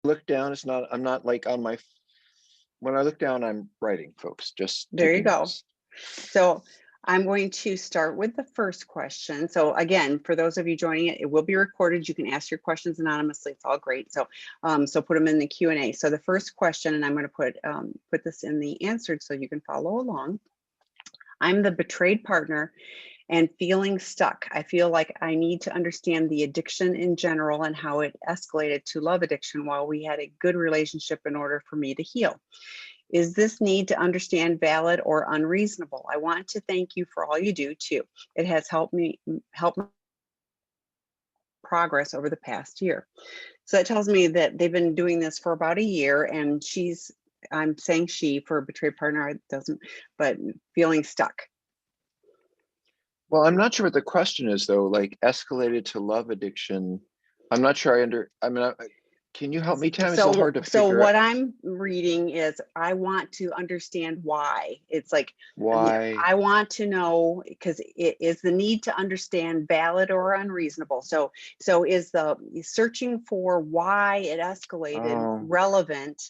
look down, I'm not like on my, when I look down, I'm writing, folks, just There you taking go. notes. So I'm going to start with the first question. So again, for those of you joining it, it will be recorded. You can ask your questions anonymously. It's all great. So so put them in the Q&A. So the first question, and I'm going to put this in the answered so you can follow along. I'm the betrayed partner and feeling stuck. I feel like I need to understand the addiction in general and how it escalated to love addiction while we had a good relationship in order for me to heal. Is this need to understand valid or unreasonable? I want to thank you for all you do too. It has helped me progress over the past year. So that tells me that they've been doing this for about a year, and I'm saying she for a betrayed partner, it doesn't, but feeling stuck. Well, I'm not sure what the question is though, like escalated to love addiction. I'm not sure can you help me, Tam? It's a little hard to So figure out. what I'm reading is I want to understand why. It's like, Why? I want to know, because it is the need to understand valid or unreasonable. So is the searching for why it escalated relevant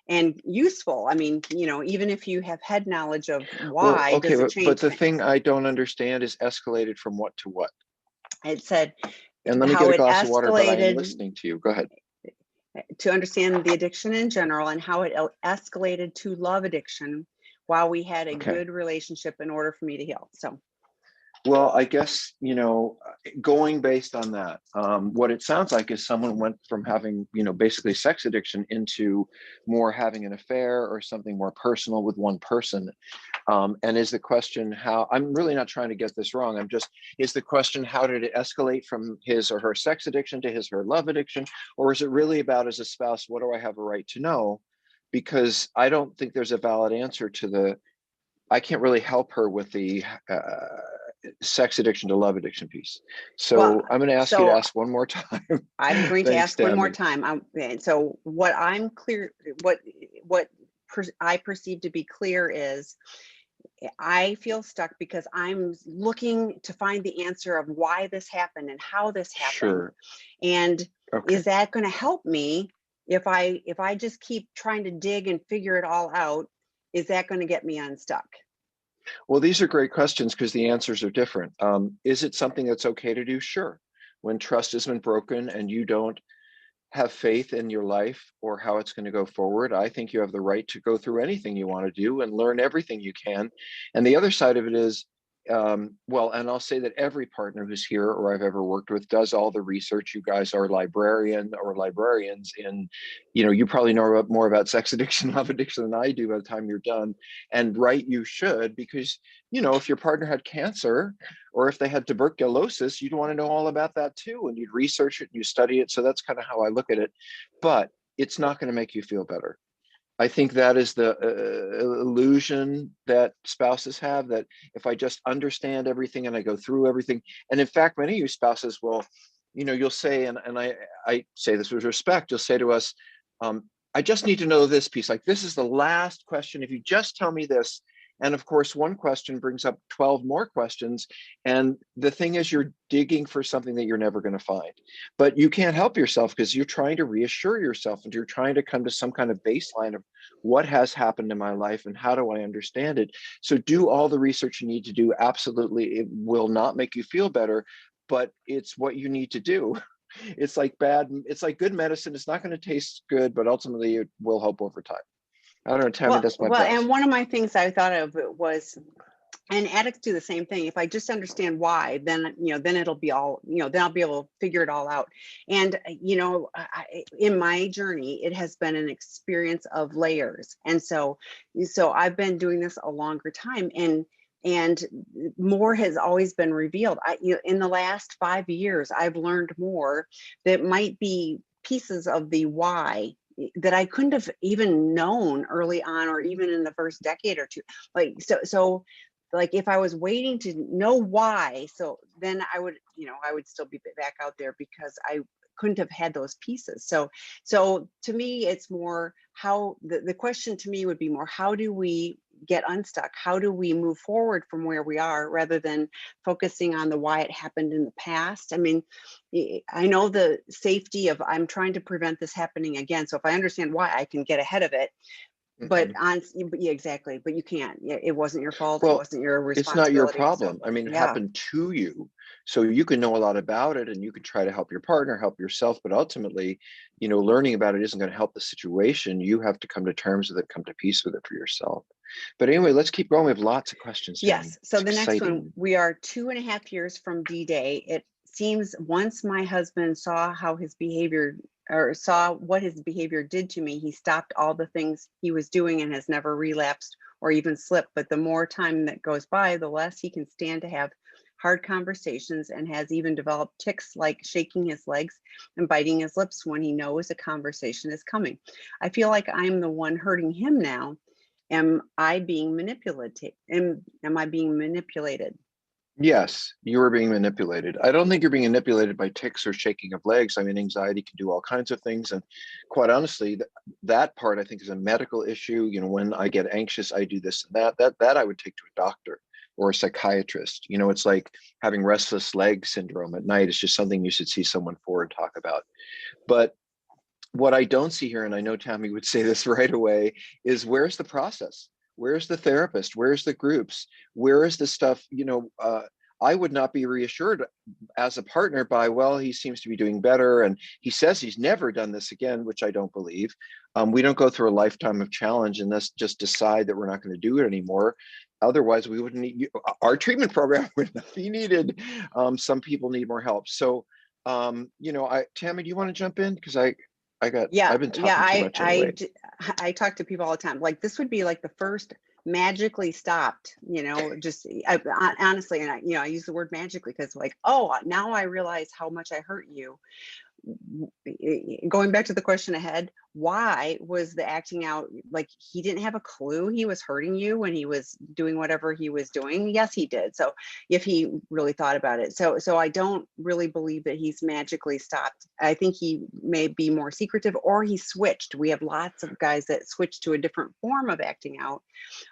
and useful? I mean, even if you have head knowledge of Well, why, okay, does it but change the things? thing I don't understand is escalated from what to what. It said And let me how get a it glass of water, but I am escalated listening to you. Go ahead. to understand the addiction in general and how it escalated to love addiction while we had a Okay. good relationship in order for me to heal. So, Well, I guess, going based on that, what it sounds like is someone went from having, basically sex addiction into more having an affair or something more personal with one person. And is the question how, I'm really not trying to get this wrong. Is the question, how did it escalate from his or her sex addiction to his or her love addiction? Or is it really about, as a spouse, what do I have a right to know? Because I don't think there's a valid answer to I can't really help her with the sex addiction to love addiction piece. So I'm going to ask you to ask one more time. I'm going to ask one more time. So what I'm clear, what I perceive to be clear is I feel stuck because I'm looking to find the answer of why this happened and how this happened. Sure. And okay. Is that going to help me if I just keep trying to dig and figure it all out? Is that going to get me unstuck? Well, these are great questions because the answers are different. Is it something that's okay to do? Sure. When trust has been broken and you don't have faith in your life or how it's going to go forward, I think you have the right to go through anything you want to do and learn everything you can. And the other side of it is, well, and I'll say that every partner who's here or I've ever worked with does all the research. You guys are librarians in, you probably know more about sex addiction, love addiction than I do by the time you're done. And right, you should, because, if your partner had cancer or if they had tuberculosis, you'd want to know all about that too. And you'd research it and you study it. So that's kind of how I look at it. But it's not going to make you feel better. I think that is the illusion that spouses have, that if I just understand everything and I go through everything, and in fact, many of you spouses will, you'll say, and I say this with respect, you'll say to us, I just need to know this piece. Like, this is the last question. If you just tell me this. And of course, one question brings up 12 more questions. And the thing is, you're digging for something that you're never going to find. But you can't help yourself because you're trying to reassure yourself and you're trying to come to some kind of baseline of what has happened in my life and how do I understand it. So do all the research you need to do. Absolutely. It will not make you feel better, but it's what you need to do. It's like good medicine. It's not going to taste good, but ultimately it will help over time. I don't know, Tammy, that's my best. And one of my things I thought of was, and addicts do the same thing. If I just understand why, then it'll be all, then I'll be able to figure it all out. And in my journey, it has been an experience of layers. And so I've been doing this a longer time, and more has always been revealed. In the last 5 years, I've learned more that might be pieces of the why that I couldn't have even known early on, or even in the first decade or two. Like if I was waiting to know why, so then I would still be back out there because I couldn't have had those pieces. So to me, it's more how the question to me would be more, how do we get unstuck? How do we move forward from where we are rather than focusing on the why it happened in the past? I mean, I know the safety of I'm trying to prevent this happening again. So if I understand why, I can get ahead of it. But Mhm. but yeah, exactly. But you can't. It wasn't your fault. It Well, wasn't your it's not your responsibility. So problem. I mean, it yeah. happened to you. So you can know a lot about it and you can try to help your partner, help yourself, but ultimately, learning about it isn't going to help the situation. You have to come to terms with it, come to peace with it for yourself. But anyway, let's keep going. We have lots of questions, Tammy. Yes. So It's the next one, exciting. we are 2.5 years from D-Day. It seems once my husband saw how his behavior or saw what his behavior did to me, he stopped all the things he was doing and has never relapsed or even slipped. But the more time that goes by, the less he can stand to have hard conversations and has even developed tics like shaking his legs and biting his lips when he knows a conversation is coming. I feel like I'm the one hurting him now. Am I being manipulated? Am I being manipulated? Yes, you are being manipulated. I don't think you're being manipulated by tics or shaking of legs. I mean, anxiety can do all kinds of things. And quite honestly, that part I think is a medical issue. When I get anxious, I do this and that. That I would take to a doctor or a psychiatrist. It's like having restless leg syndrome at night. It's just something you should see someone for and talk about. But what I don't see here, and I know Tammy would say this right away, is where's the process? Where's the therapist? Where's the groups? Where is the stuff? I would not be reassured as a partner by, well, he seems to be doing better. And he says he's never done this again, which I don't believe. We don't go through a lifetime of challenge and let's just decide that we're not going to do it anymore. Otherwise, we wouldn't need our treatment program would not be needed. Some people need more help. So, Tammy, do you want to jump in? Because Yeah, I've been yeah. talking too much anyway. I talk to people all the time. Like this would be like the first magically stopped. Just honestly, and I use the word magically because like, oh, now I realize how much I hurt you. Going back to the question ahead, why was the acting out like he didn't have a clue he was hurting you when he was doing whatever he was doing? Yes, he did. So if he really thought about it. So I don't really believe that he's magically stopped. I think he may be more secretive or he switched. We have lots of guys that switch to a different form of acting out.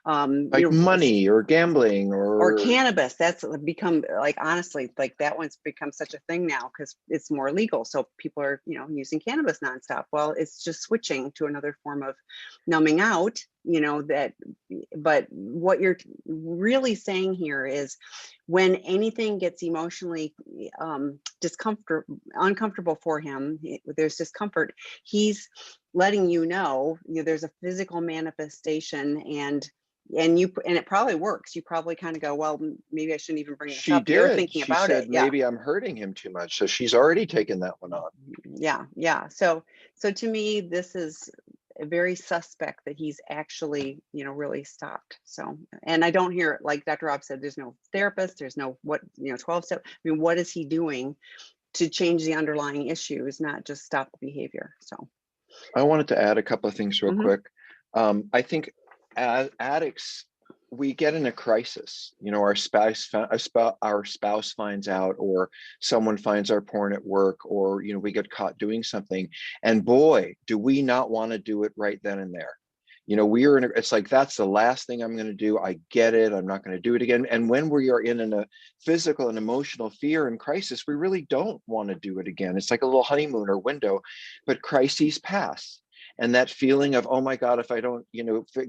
Like money or gambling Or or cannabis, that's become like honestly like that one's become such a thing now because it's more legal, so people are using cannabis nonstop. Well, it's just switching to another form of numbing out, that. But what you're really saying here is when anything gets emotionally uncomfortable for him, there's discomfort, he's letting there's a physical manifestation, and it probably works. You probably kind of go, well, maybe I shouldn't even bring this she up. You're did. thinking She about it. said, Yeah. maybe I'm hurting him too much. So she's already taken that one on. Yeah. Yeah. So to me, this is very suspect that he's actually, really stopped. So, and I don't hear, like Dr. Rob said, there's no therapist, there's no 12 step. I mean, what is he doing to change the underlying issues, not just stop the behavior? So, I wanted to add a couple of things real mhm. quick. I think as addicts, we get in a crisis. Our spouse finds out, or someone finds our porn at work, or we get caught doing something, and boy, do we not want to do it right then and there. We are it's like that's the last thing I'm going to do. I get it. I'm not going to do it again. And when we are in a physical and emotional fear and crisis, we really don't want to do it again. It's like a little honeymoon or window, but crises pass. And that feeling of, oh my God, if I don't,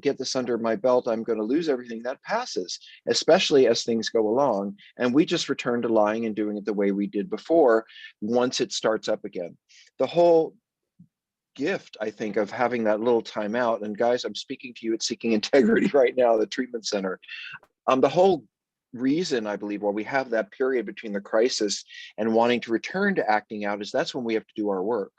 get this under my belt, I'm going to lose everything, that passes, especially as things go along. And we just return to lying and doing it the way we did before once it starts up again. The whole gift, I think, of having that little time out, and guys, I'm speaking to you at Seeking Integrity right now, the treatment center. The whole reason I believe why we have that period between the crisis and wanting to return to acting out is that's when we have to do our work.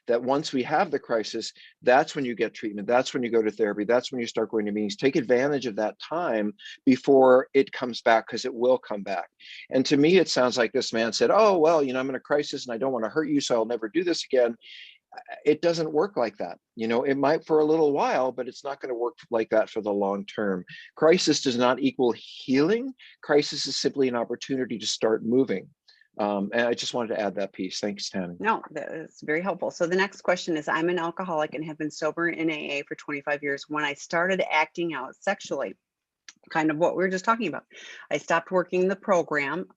That once we have the crisis, that's when you get treatment. That's when you go to therapy. That's when you start going to meetings. Take advantage of that time before it comes back, because it will come back. And to me, it sounds like this man said, oh, well, I'm in a crisis and I don't want to hurt you, so I'll never do this again. It doesn't work like that. It might for a little while, but it's not going to work like that for the long term. Crisis does not equal healing. Crisis is simply an opportunity to start moving. And I just wanted to add that piece. Thanks, Tammy. No, that's very helpful. So the next question is, I'm an alcoholic and have been sober in AA for 25 years. When I started acting out sexually, kind of what we were just talking about. I stopped working the program.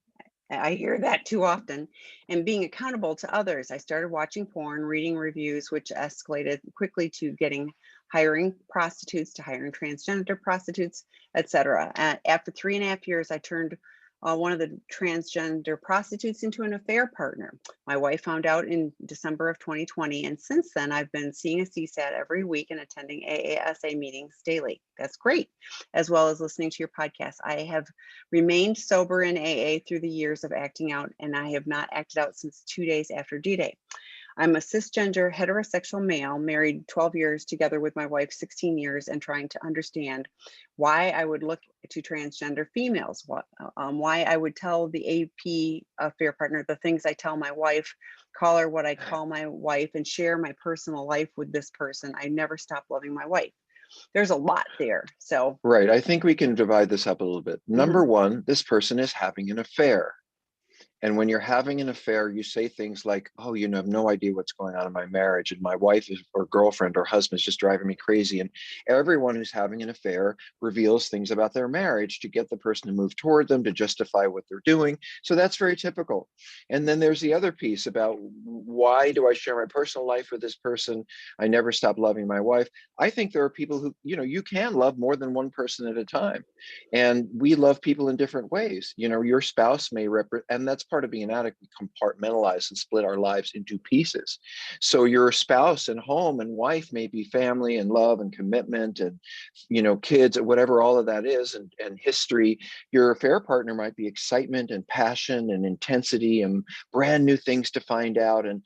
I hear that too often. And being accountable to others. I started watching porn, reading reviews, which escalated quickly to getting hiring prostitutes, to hiring transgender prostitutes, etc. After 3.5 years, I turned one of the transgender prostitutes into an affair partner. My wife found out in December of 2020, and since then, I've been seeing a CSAT every week and attending AASA meetings daily. That's great, as well as listening to your podcast. I have remained sober in AA through the years of acting out, and I have not acted out since 2 days after D-Day. I'm a cisgender heterosexual male, married 12 years, together with my wife 16 years, and trying to understand why I would look to transgender females, why I would tell the AP affair partner the things I tell my wife, call her what I call my wife, and share my personal life with this person. I never stop loving my wife. There's a lot there. So, Right. I think we can divide this up a little bit. mhm. Number one, this person is having an affair. And when you're having an affair, you say things like, oh, I have no idea what's going on in my marriage. And my wife or girlfriend or husband is just driving me crazy. And everyone who's having an affair reveals things about their marriage to get the person to move toward them, to justify what they're doing. So that's very typical. And then there's the other piece about, why do I share my personal life with this person? I never stop loving my wife. I think there are people who, you can love more than one person at a time. And we love people in different ways. Your spouse may represent, and that's part of being an addict. We compartmentalize and split our lives into pieces. So your spouse and home and wife may be family and love and commitment and, kids, or whatever all of that is, and history. Your affair partner might be excitement and passion and intensity and brand new things to find out. And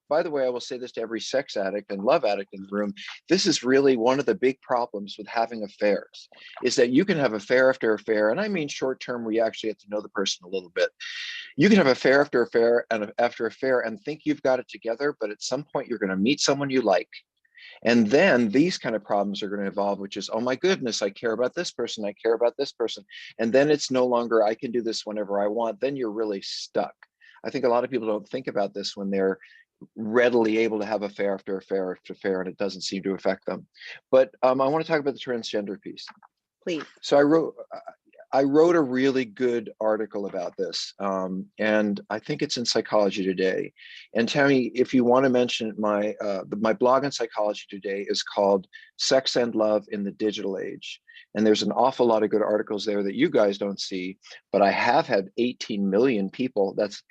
by the way, I will say this to every sex addict and love addict in the room. This is really one of the big problems with having affairs, is that you can have affair after affair. And I mean short term, where you actually have to know the person a little bit. You can have affair after affair and after affair and think you've got it together, but at some point you're going to meet someone you like. And then these kind of problems are going to evolve, which is, oh my goodness, I care about this person, I care about this person. And then it's no longer, I can do this whenever I want. Then you're really stuck. I think a lot of people don't think about this when they're readily able to have affair after affair after affair, and it doesn't seem to affect them. But I want to talk about the transgender piece. Please. So I wrote a really good article about this, and I think it's in Psychology Today. And Tammy, if you want to mention, my blog on Psychology Today is called "Sex and Love in the Digital Age," and there's an awful lot of good articles there that you guys don't see. But I have had 18 million people, that's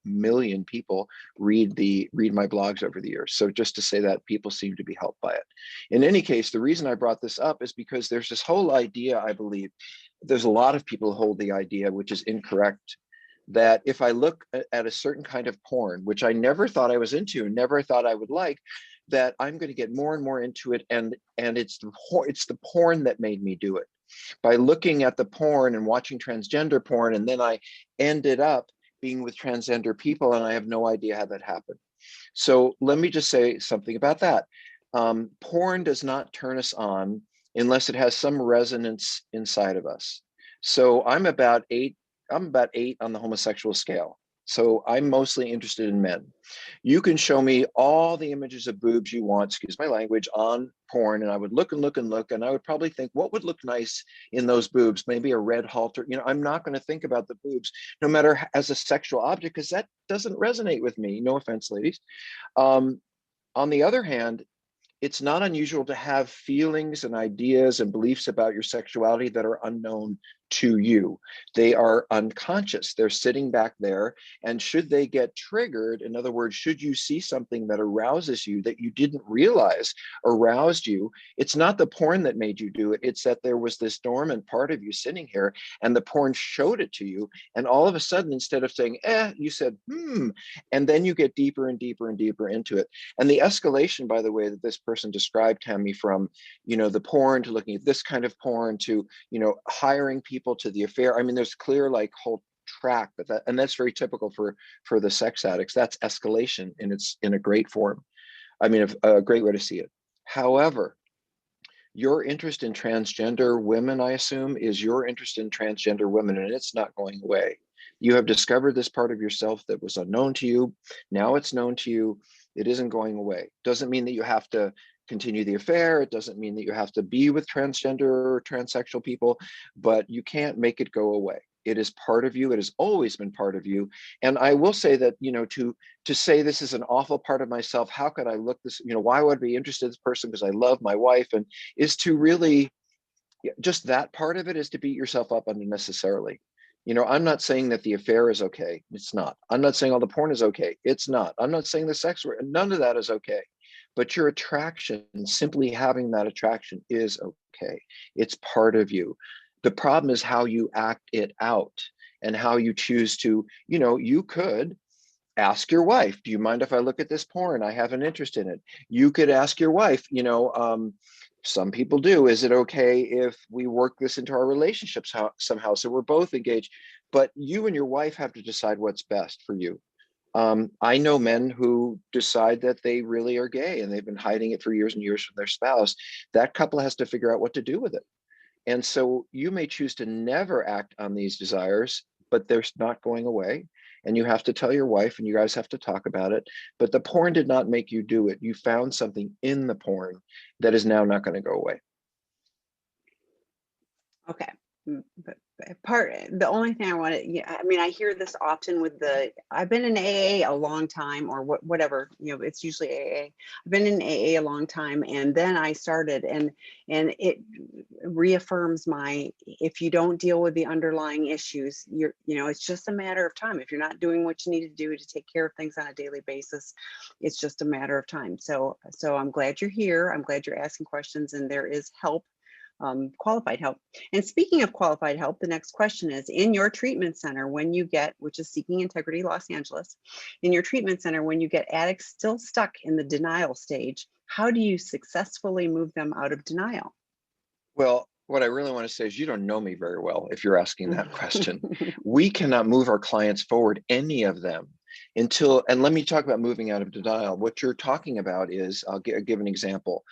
million people, read my blogs over the years. So just to say that, people seem to be helped by it. In any case, the reason I brought this up is because there's this whole idea, I believe. There's a lot of people who hold the idea, which is incorrect, that if I look at a certain kind of porn, which I never thought I was into, never thought I would like, that I'm going to get more and more into it, and it's the porn that made me do it. By looking at the porn and watching transgender porn, and then I ended up being with transgender people, and I have no idea how that happened. So let me just say something about that. Porn does not turn us on unless it has some resonance inside of us. So I'm about eight on the homosexual scale. So I'm mostly interested in men. You can show me all the images of boobs you want, excuse my language, on porn, and I would look and look and look, and I would probably think, what would look nice in those boobs? Maybe a red halter. I'm not going to think about the boobs, no matter as a sexual object, because that doesn't resonate with me. No offense, ladies. On the other hand, it's not unusual to have feelings and ideas and beliefs about your sexuality that are unknown to you. They are unconscious. They're sitting back there. And should they get triggered, in other words, should you see something that arouses you that you didn't realize aroused you, it's not the porn that made you do it. It's that there was this dormant part of you sitting here, and the porn showed it to you. And all of a sudden, instead of saying, you said, and then you get deeper and deeper and deeper into it. And the escalation, by the way, that this person described, Tammy, from, the porn to looking at this kind of porn to, hiring people to the affair. I mean, there's clear, whole track, and that's very typical for the sex addicts. That's escalation, and it's in a great form. I mean, a great way to see it. However, your interest in transgender women, I assume, is your interest in transgender women, and it's not going away. You have discovered this part of yourself that was unknown to you. Now it's known to you. It isn't going away. Doesn't mean that you have to continue the affair. It doesn't mean that you have to be with transgender or transsexual people, but you can't make it go away. It is part of you. It has always been part of you. And I will say that, to say this is an awful part of myself, how could I look this, why would I be interested in this person because I love my wife, and is to really, just that part of it is to beat yourself up unnecessarily. I'm not saying that the affair is okay. It's not. I'm not saying all the porn is okay. It's not. I'm not saying the sex, none of that is okay. But your attraction, simply having that attraction is okay. It's part of you. The problem is how you act it out and how you choose to, you could ask your wife, do you mind if I look at this porn? I have an interest in it. You could ask your wife, some people do, is it okay if we work this into our relationships somehow so we're both engaged? But you and your wife have to decide what's best for you. I know men who decide that they really are gay and they've been hiding it for years and years from their spouse. That couple has to figure out what to do with it. And so you may choose to never act on these desires, but they're not going away. And you have to tell your wife and you guys have to talk about it. But the porn did not make you do it. You found something in the porn that is now not going to go away. Okay. But the only thing I want to, yeah, I mean, I hear this often with I've been in AA a long time, or whatever, it's usually AA. I've been in AA a long time, and then I started, and it reaffirms if you don't deal with the underlying issues, it's just a matter of time. If you're not doing what you need to do to take care of things on a daily basis, it's just a matter of time. So I'm glad you're here. I'm glad you're asking questions, and there is help. Qualified help. And speaking of qualified help, the next question is, in your treatment center, which is Seeking Integrity Los Angeles, in your treatment center, when you get addicts still stuck in the denial stage, how do you successfully move them out of denial? Well, what I really want to say is you don't know me very well if you're asking that question. We cannot move our clients forward, any of them, and let me talk about moving out of denial. What you're talking about is, I'll give an example.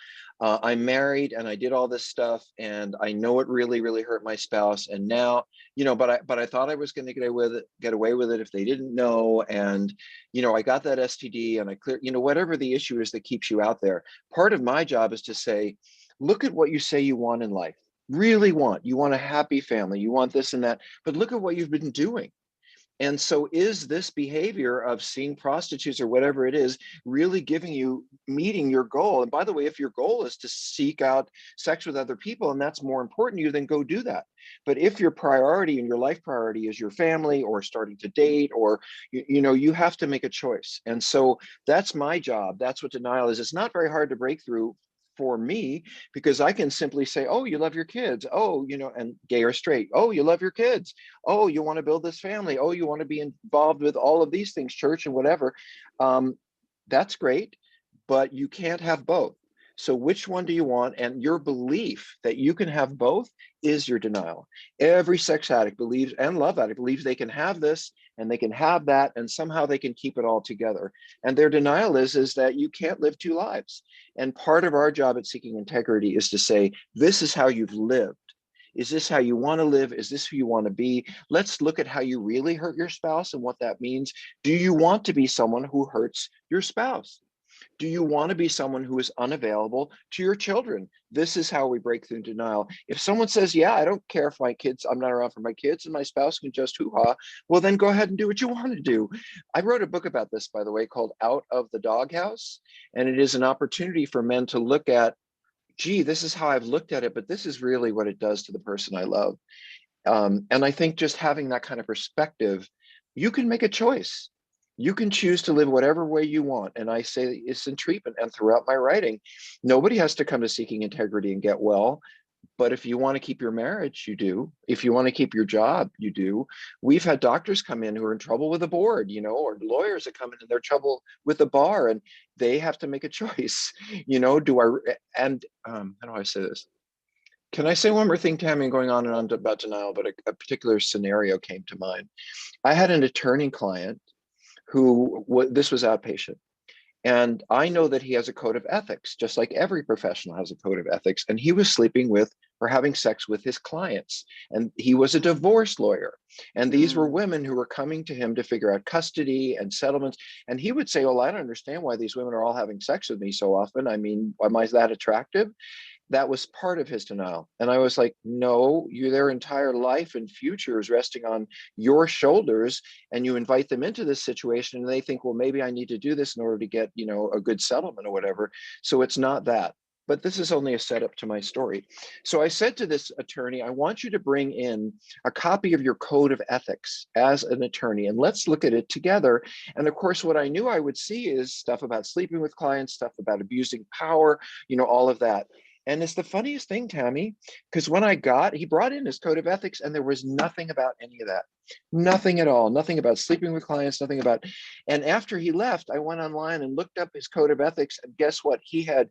I'm married and I did all this stuff and I know it really, really hurt my spouse. And now, but I thought I was going to get away with it if they didn't know. And, I got that STD and I cleared, whatever the issue is that keeps you out there. Part of my job is to say, look at what you say you want in life, really want. You want a happy family, you want this and that, but look at what you've been doing. And so is this behavior of seeing prostitutes or whatever it is really meeting your goal? And by the way, if your goal is to seek out sex with other people and that's more important to you, then go do that. But if your priority and your life priority is your family or starting to date, or, you have to make a choice. And so that's my job. That's what denial is. It's not very hard to break through for me, because I can simply say, oh, you love your kids. Oh, and gay or straight. Oh, you love your kids. Oh, you want to build this family. Oh, you want to be involved with all of these things, church and whatever. That's great, but you can't have both. So which one do you want? And your belief that you can have both is your denial. Every sex addict believes, and love addict believes, they can have this and they can have that, and somehow they can keep it all together. And their denial is that you can't live two lives. And part of our job at Seeking Integrity is to say, this is how you've lived. Is this how you want to live? Is this who you want to be? Let's look at how you really hurt your spouse and what that means. Do you want to be someone who hurts your spouse? Do you want to be someone who is unavailable to your children? This is how we break through denial. If someone says, yeah, I don't care if I'm not around for my kids and my spouse can just hoo-ha, well, then go ahead and do what you want to do. I wrote a book about this, by the way, called Out of the Doghouse. And it is an opportunity for men to look at, gee, this is how I've looked at it, but this is really what it does to the person I love. And I think just having that kind of perspective, you can make a choice. You can choose to live whatever way you want. And I say it's in treatment and throughout my writing. Nobody has to come to Seeking Integrity and get well. But if you want to keep your marriage, you do. If you want to keep your job, you do. We've had doctors come in who are in trouble with the board, or lawyers that come in and they're trouble with the bar, and they have to make a choice. How do I say this? Can I say one more thing, Tammy, going on and on about denial, but a particular scenario came to mind. I had an attorney client this was outpatient. And I know that he has a code of ethics, just like every professional has a code of ethics. And he was sleeping with or having sex with his clients. And he was a divorce lawyer. And these were Mm. women who were coming to him to figure out custody and settlements. And he would say, well, I don't understand why these women are all having sex with me so often. I mean, am I that attractive? That was part of his denial. And I was like, no, their entire life and future is resting on your shoulders. And you invite them into this situation and they think, well, maybe I need to do this in order to get, a good settlement or whatever. So it's not that. But this is only a setup to my story. So I said to this attorney, I want you to bring in a copy of your code of ethics as an attorney, and let's look at it together. And of course, what I knew I would see is stuff about sleeping with clients, stuff about abusing power, all of that. And it's the funniest thing, Tammy, because he brought in his code of ethics and there was nothing about any of that. Nothing at all. Nothing about sleeping with clients, nothing about. And after he left, I went online and looked up his code of ethics. And guess what? He had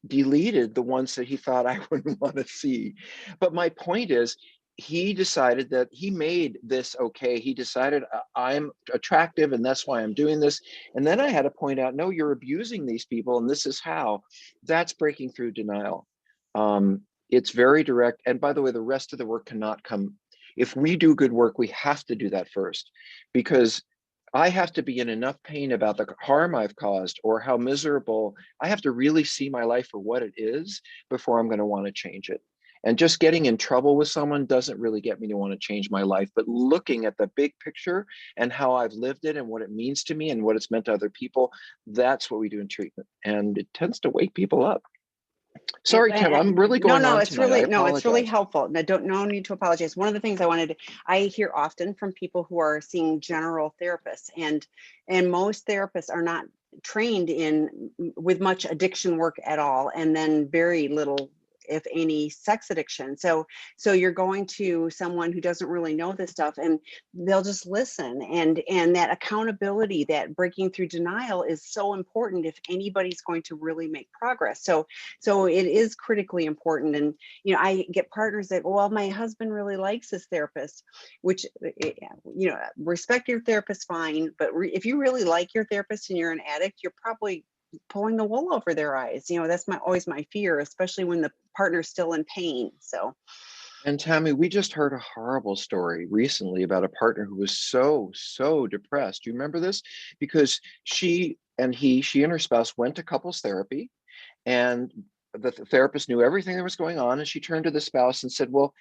deleted the ones that he thought I wouldn't want to see. But my point is, he decided that he made this okay. He decided I'm attractive and that's why I'm doing this. And then I had to point out, no, you're abusing these people and this is how. That's breaking through denial. It's very direct. And by the way, the rest of the work cannot come. If we do good work, we have to do that first, because I have to be in enough pain about the harm I've caused or how miserable. I have to really see my life for what it is before I'm going to want to change it. And just getting in trouble with someone doesn't really get me to want to change my life. But looking at the big picture and how I've lived it and what it means to me and what it's meant to other people, that's what we do in treatment. And it tends to wake people up. Sorry, Tim, I'm really No, going no, on it's tonight. I really, no, it's really apologize. helpful. No need to apologize. One of the things I hear often from people who are seeing general therapists, and most therapists are not trained in with much addiction work at all, and then very little, if any, sex addiction. So you're going to someone who doesn't really know this stuff, and they'll just listen. And that accountability, that breaking through denial, is so important if anybody's going to really make progress. So it is critically important. And I get partners that, well, my husband really likes his therapist, which respect your therapist, fine, but if you really like your therapist and you're an addict, you're probably pulling the wool over their eyes. That's always my fear, especially when the partner's still in pain. So And Tammy, we just heard a horrible story recently about a partner who was so, so depressed. Do you remember this? Because she and her spouse went to couples therapy, and the therapist knew everything that was going on. And she turned to the spouse and said, well,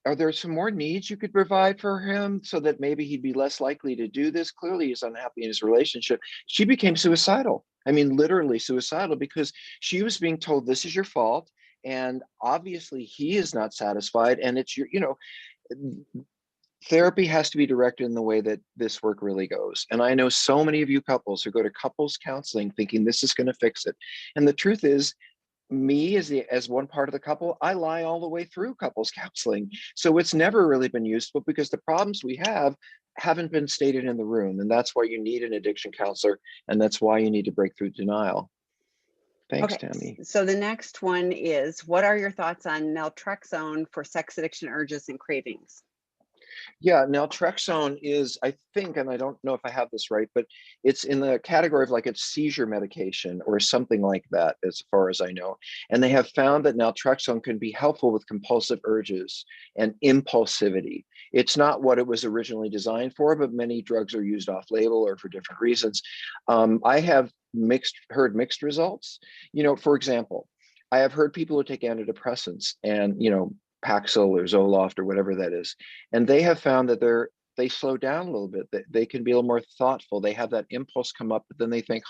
are there some more needs you could provide for him so that maybe he'd be less likely to do this? Clearly, he's unhappy in his relationship. She became suicidal. I mean, literally suicidal, because she was being told, this is your fault. And obviously, he is not satisfied. And it's therapy has to be directed in the way that this work really goes. And I know so many of you couples who go to couples counseling thinking this is going to fix it. And the truth is, me as one part of the couple, I lie all the way through couples counseling. So it's never really been useful because the problems we have haven't been stated in the room. And that's why you need an addiction counselor. And that's why you need to break through denial. Thanks, okay, Tammy. so the next one is, what are your thoughts on naltrexone for sex addiction urges and cravings? Yeah, naltrexone is, I think, and I don't know if I have this right, but it's in the category of like it's seizure medication or something like that, as far as I know. And they have found that naltrexone can be helpful with compulsive urges and impulsivity. It's not what it was originally designed for, but many drugs are used off label or for different reasons. I have heard mixed results. For example, I have heard people who take antidepressants and, Paxil or Zoloft or whatever that is, and they have found that they slow down a little bit, that they can be a little more thoughtful. They have that impulse come up, but then they think,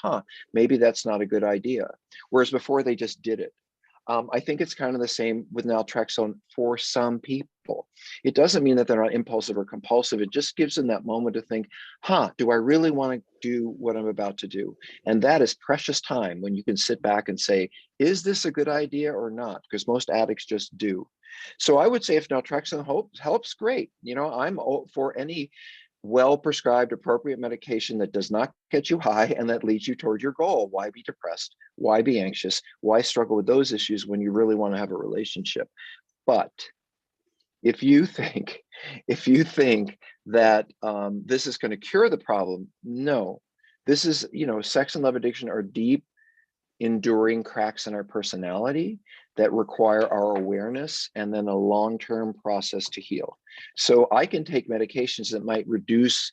maybe that's not a good idea. Whereas before they just did it. I think it's kind of the same with naltrexone for some people. It doesn't mean that they're not impulsive or compulsive. It just gives them that moment to think, do I really want to do what I'm about to do? And that is precious time when you can sit back and say, is this a good idea or not? Because most addicts just do. So I would say if naltrexone helps, great. I'm for any well-prescribed appropriate medication that does not get you high and that leads you toward your goal. Why be depressed? Why be anxious? Why struggle with those issues when you really want to have a relationship? But if you think if you think that this is going to cure the problem, no, This is, sex and love addiction are deep, enduring cracks in our personality that require our awareness and then a long-term process to heal. So I can take medications that might reduce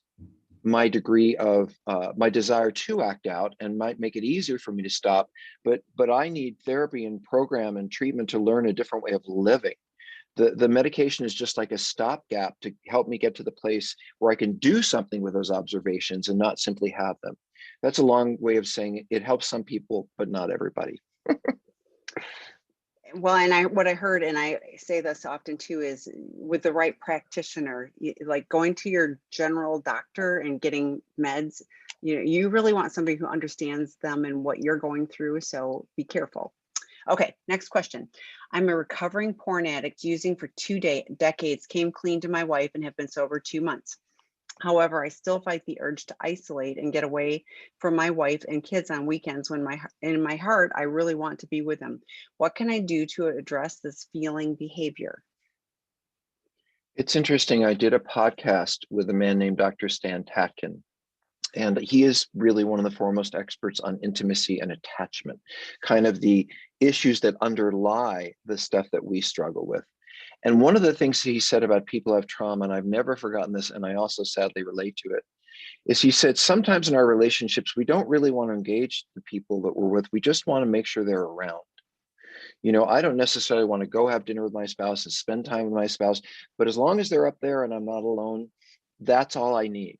my degree of my desire to act out and might make it easier for me to stop, but I need therapy and program and treatment to learn a different way of living. The medication is just like a stopgap to help me get to the place where I can do something with those observations and not simply have them. That's a long way of saying it helps some people, but not everybody. Well, and what I heard, and I say this often too, is with the right practitioner, like going to your general doctor and getting meds, you really want somebody who understands them and what you're going through. So be careful. Okay, next question. I'm a recovering porn addict using for 2 decades, came clean to my wife and have been sober 2 months. However, I still fight the urge to isolate and get away from my wife and kids on weekends when in my heart, I really want to be with them. What can I do to address this feeling behavior? It's interesting. I did a podcast with a man named Dr. Stan Tatkin, and he is really one of the foremost experts on intimacy and attachment, kind of the issues that underlie the stuff that we struggle with. And one of the things he said about people who have trauma, and I've never forgotten this, and I also sadly relate to it, is he said sometimes in our relationships, we don't really want to engage the people that we're with. We just want to make sure they're around. I don't necessarily want to go have dinner with my spouse and spend time with my spouse, but as long as they're up there and I'm not alone, that's all I need.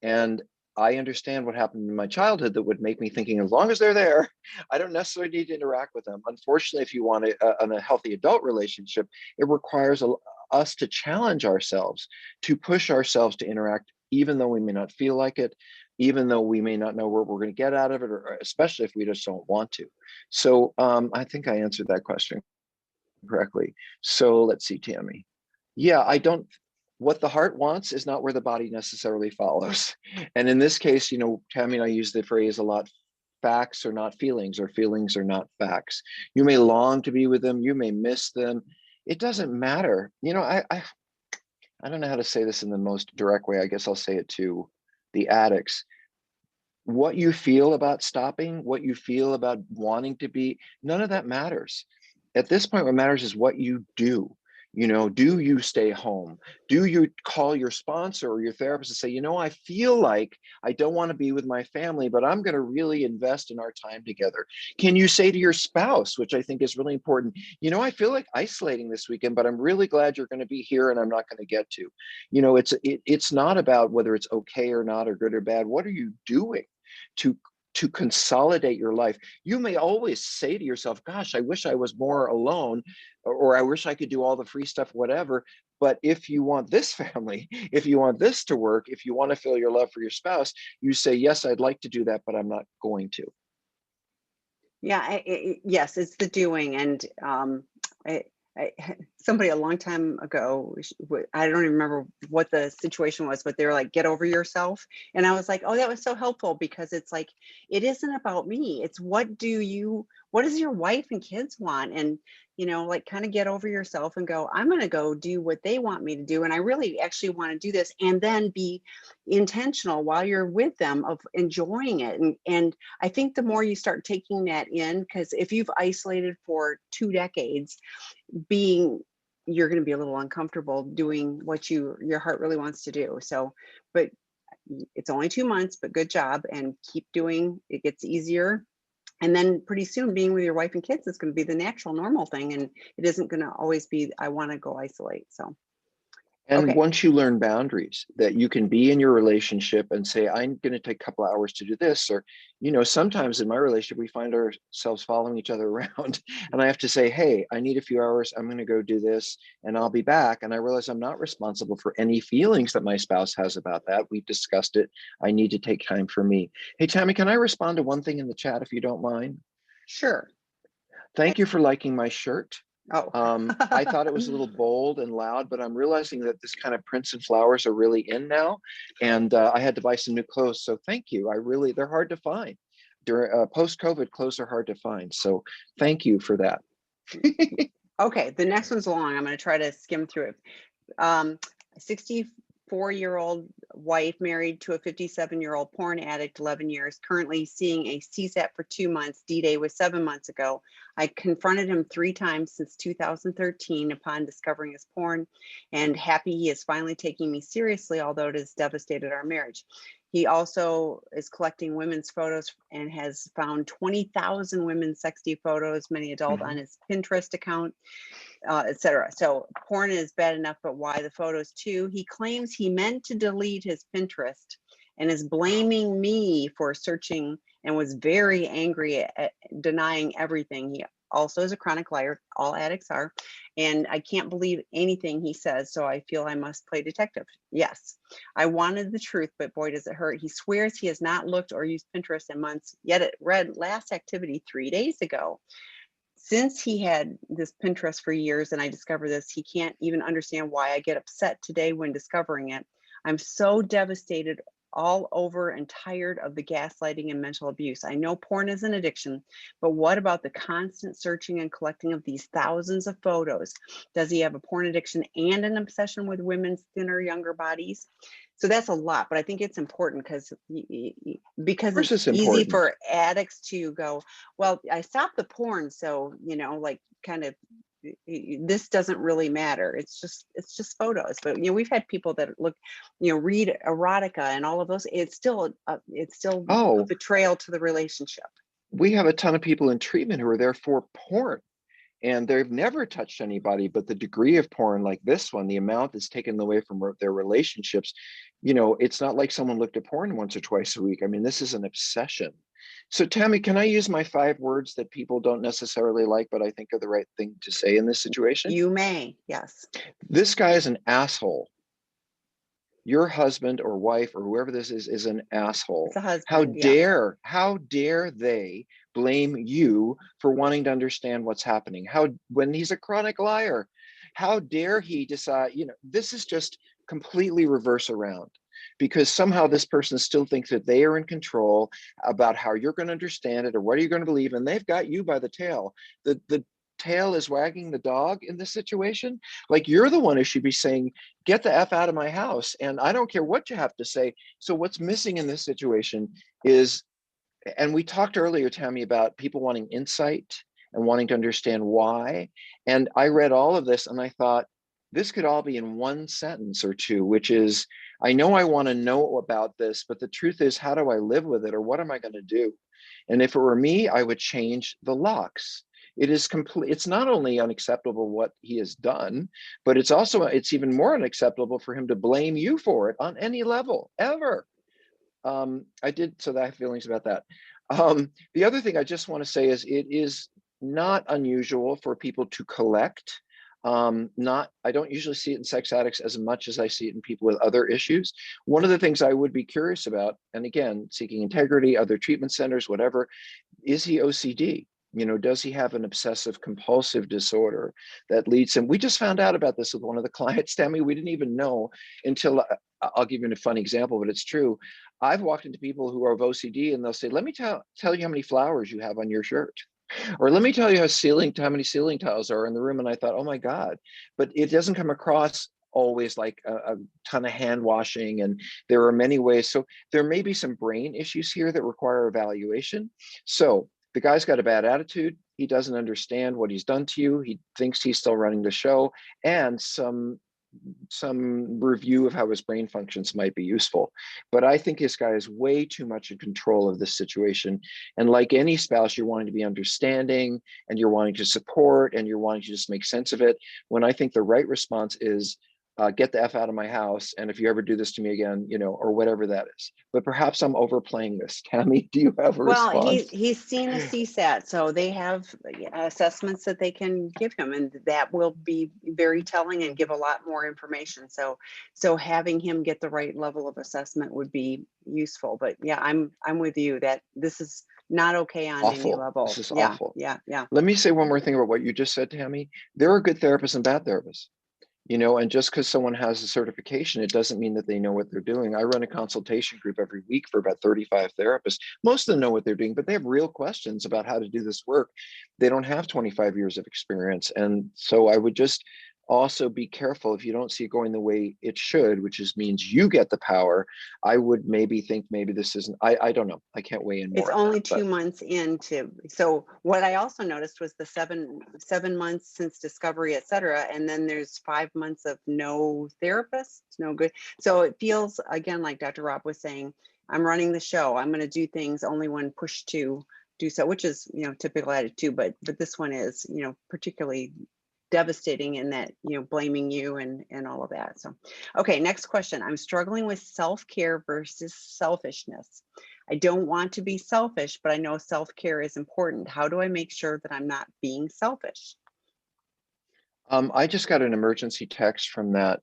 And I understand what happened in my childhood that would make me thinking, as long as they're there, I don't necessarily need to interact with them. Unfortunately, if you want a healthy adult relationship, it requires us to challenge ourselves, to push ourselves to interact, even though we may not feel like it, even though we may not know what we're going to get out of it, or especially if we just don't want to. So I think I answered that question correctly. So let's see, Tammy. Yeah, I don't, what the heart wants is not where the body necessarily follows. And in this case, Tammy and I use the phrase a lot, facts are not feelings, or feelings are not facts. You may long to be with them, you may miss them. It doesn't matter. I don't know how to say this in the most direct way. I guess I'll say it to the addicts. What you feel about stopping, what you feel about wanting to be, none of that matters. At this point, what matters is what you do. Do you stay home? Do you call your sponsor or your therapist and say, I feel like I don't want to be with my family, but I'm going to really invest in our time together? Can you say to your spouse, which I think is really important, I feel like isolating this weekend, but I'm really glad you're going to be here and I'm not going to get to. It's not about whether it's okay or not, or good or bad. What are you doing to consolidate your life? You may always say to yourself, gosh, I wish I was more alone, or I wish I could do all the free stuff, whatever. But if you want this family, if you want this to work, if you want to feel your love for your spouse, you say, yes, I'd like to do that, but I'm not going to. Yeah, yes, it's the doing. And I, somebody a long time ago, I don't even remember what the situation was, but they were like, get over yourself. And I was like, oh, that was so helpful, because it's like, it isn't about me. It's what does your wife and kids want? And, like, kind of get over yourself and go, I'm going to go do what they want me to do. And I really actually want to do this, and then be intentional while you're with them of enjoying it. And I think the more you start taking that in, because if you've isolated for 2 decades, you're going to be a little uncomfortable doing what your heart really wants to do. So, but it's only 2 months, but good job, and keep doing. It gets easier. And then pretty soon being with your wife and kids is going to be the natural, normal thing. And it isn't going to always be, I want to go isolate. So, And okay. once you learn boundaries, that you can be in your relationship and say, I'm going to take a couple of hours to do this. Or, sometimes in my relationship, we find ourselves following each other around. And I have to say, hey, I need a few hours. I'm going to go do this and I'll be back. And I realize I'm not responsible for any feelings that my spouse has about that. We've discussed it. I need to take time for me. Hey, Tammy, can I respond to one thing in the chat if you don't mind? Sure. Thank you for liking my shirt. Oh. I thought it was a little bold and loud, but I'm realizing that this kind of prints and flowers are really in now. And I had to buy some new clothes. So thank you. They're hard to find. During post-COVID, clothes are hard to find. So thank you for that. Okay, the next one's long. I'm going to try to skim through it. 60 54-year-old wife, married to a 57-year-old porn addict, 11 years, currently seeing a CSAT for 2 months. D-Day was 7 months ago. I confronted him 3 times since 2013 upon discovering his porn, and happy he is finally taking me seriously, although it has devastated our marriage. He also is collecting women's photos and has found 20,000 women's sexy photos, many adult, on Mhm. his Pinterest account, etc. So porn is bad enough, but why the photos too? He claims he meant to delete his Pinterest and is blaming me for searching, and was very angry at denying everything. He also is a chronic liar. All addicts are. And I can't believe anything he says, so I feel I must play detective. Yes, I wanted the truth, but boy, does it hurt. He swears he has not looked or used Pinterest in months, yet it read last activity 3 days ago. Since he had this Pinterest for years and I discovered this, he can't even understand why I get upset today when discovering it. I'm so devastated all over and tired of the gaslighting and mental abuse. I know porn is an addiction, but what about the constant searching and collecting of these thousands of photos? Does he have a porn addiction and an obsession with women's thinner, younger bodies? So that's a lot, but I think it's important Of because course, it's it's easy important. for addicts to go, well, I stopped the porn, so, like, kind of, this doesn't really matter. It's just photos. But we've had people that look, read erotica and all of those. It's still a Oh, betrayal to the relationship. we have a ton of people in treatment who are there for porn, and they've never touched anybody, but the degree of porn like this one, the amount that's taken away from their relationships, it's not like someone looked at porn once or twice a week. I mean, this is an obsession. So Tammy, can I use my 5 words that people don't necessarily like, but I think are the right thing to say in this situation? You may, yes. This guy is an asshole. Your husband or wife or whoever this is an It's asshole. a How husband, yeah. dare they blame you for wanting to understand what's happening? How, when he's a chronic liar, how dare he decide, this is just completely reverse around, because somehow this person still thinks that they are in control about how you're going to understand it or what are you going to believe, and they've got you by the tail. The tail is wagging the dog in this situation. Like, you're the one who should be saying, get the F out of my house. And I don't care what you have to say. So what's missing in this situation is, and we talked earlier, Tammy, about people wanting insight and wanting to understand why. And I read all of this and I thought, this could all be in one sentence or two, which is, I know I want to know about this, but the truth is, how do I live with it? Or what am I going to do? And if it were me, I would change the locks. It is complete. It's not only unacceptable what he has done, but it's even more unacceptable for him to blame you for it on any level ever. I did, so that I have feelings about that. The other thing I just want to say is, it is not unusual for people to collect. I don't usually see it in sex addicts as much as I see it in people with other issues. One of the things I would be curious about, and again, seeking integrity, other treatment centers, whatever, is he OCD? Does he have an obsessive compulsive disorder that leads him? We just found out about this with one of the clients, Tammy. We didn't even know until, I'll give you a funny example, but it's true. I've walked into people who are of OCD and they'll say, let me tell you how many flowers you have on your shirt. Or let me tell you how many ceiling tiles are in the room. And I thought, oh my God, but it doesn't come across always like a ton of hand washing. And there are many ways. So there may be some brain issues here that require evaluation. So the guy's got a bad attitude. He doesn't understand what he's done to you. He thinks he's still running the show, and some review of how his brain functions might be useful. But I think this guy is way too much in control of this situation. And like any spouse, you're wanting to be understanding and you're wanting to support and you're wanting to just make sense of it. When I think the right response is, get the F out of my house. And if you ever do this to me again, or whatever that is. But perhaps I'm overplaying this. Tammy, do you have a Well, response? he's seen a CSAT, so they have assessments that they can give him, and that will be very telling and give a lot more information. So having him get the right level of assessment would be useful. But yeah, I'm with you that this is not okay on any Awful. This level. is Yeah, awful. yeah, yeah. Let me say one more thing about what you just said, Tammy. There are good therapists and bad therapists. And just because someone has a certification, it doesn't mean that they know what they're doing. I run a consultation group every week for about 35 therapists. Most of them know what they're doing, but they have real questions about how to do this work. They don't have 25 years of experience. And so I would just also be careful if you don't see it going the way it should, which is means you get the power. I would maybe think maybe this isn't, I don't know. I can't weigh in It's more on that, only but 2 months into, so what I also noticed was the seven months since discovery, et cetera. And then there's 5 months of no therapist, no good. So it feels again, like Dr. Rob was saying, I'm running the show. I'm going to do things only when pushed to do so, which is, typical attitude, but this one is, particularly devastating in that, blaming you and all of that. So, okay, next question. I'm struggling with self-care versus selfishness. I don't want to be selfish, but I know self-care is important. How do I make sure that I'm not being selfish? I just got an emergency text from that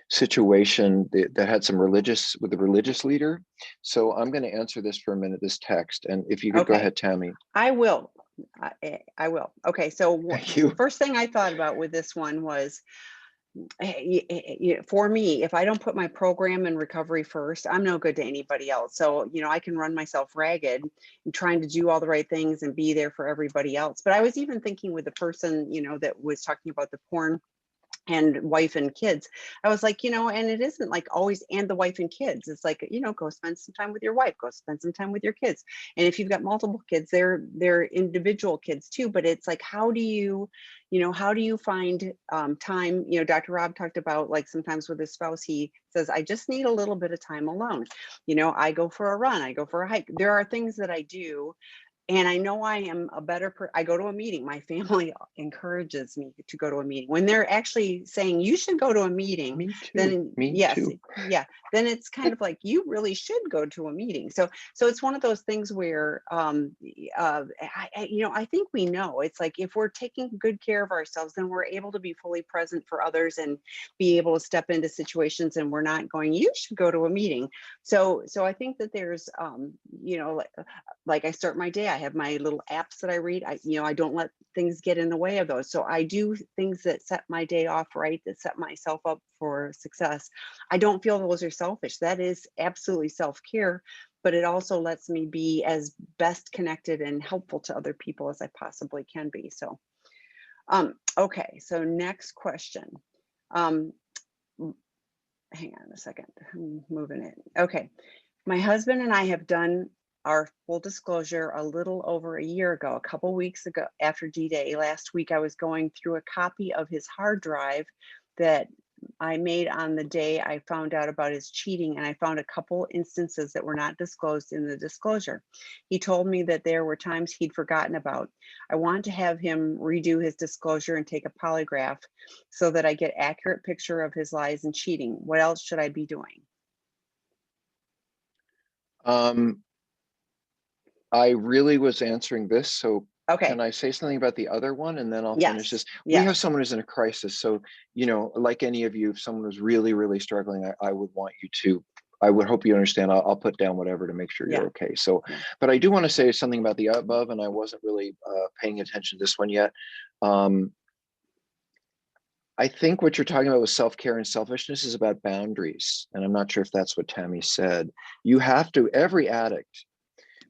situation that had some religious with the religious leader. So I'm going to answer this for a minute, this text. And if you could go Okay, ahead, Tammy. I will. I will. Okay, so Thank the you. first thing I thought about with this one was, for me, if I don't put my program and recovery first, I'm no good to anybody else. So, I can run myself ragged and trying to do all the right things and be there for everybody else. But I was even thinking with the person, that was talking about the porn and wife and kids. I was like, and it isn't like always and the wife and kids. It's like, go spend some time with your wife, go spend some time with your kids. And if you've got multiple kids, they're individual kids too. But it's like, how do you find time? Dr. Rob talked about, like, sometimes with his spouse, he says, I just need a little bit of time alone. I go for a run, I go for a hike. There are things that I do, and I know I am a better I go to a meeting. My family encourages me to go to a meeting. When they're actually saying you should go to a meeting, Me too. then Me yes, too. yeah, then it's kind of like you really should go to a meeting. So it's one of those things where I think we know it's like if we're taking good care of ourselves, then we're able to be fully present for others and be able to step into situations, and we're not going, you should go to a meeting. So I think that there's like I start my day, I have my little apps that I read. I don't let things get in the way of those. So I do things that set my day off right, that set myself up for success. I don't feel those are selfish. That is absolutely self-care, but it also lets me be as best connected and helpful to other people as I possibly can be. So, okay. So next question. Um, Hang on a second. I'm moving it. Okay. My husband and I have done our full disclosure a little over a year ago, a couple weeks ago after D-Day. Last week, I was going through a copy of his hard drive that I made on the day I found out about his cheating, and I found a couple instances that were not disclosed in the disclosure. He told me that there were times he'd forgotten about. I want to have him redo his disclosure and take a polygraph so that I get accurate picture of his lies and cheating. What else should I be doing? Um, I really was answering this. So can Okay. I say something about the other one and then I'll finish Yes. this? We have Yes. someone who's in a crisis. So, like any of you, if someone was really, really struggling, I would want you to, I would hope you understand. I'll put down whatever to make sure you're Yeah. okay. So, Yeah. but I do want to say something about the above, and I wasn't really paying attention to this one yet. Um, I think what you're talking about with self-care and selfishness is about boundaries. And I'm not sure if that's what Tammy said. You have to, every addict,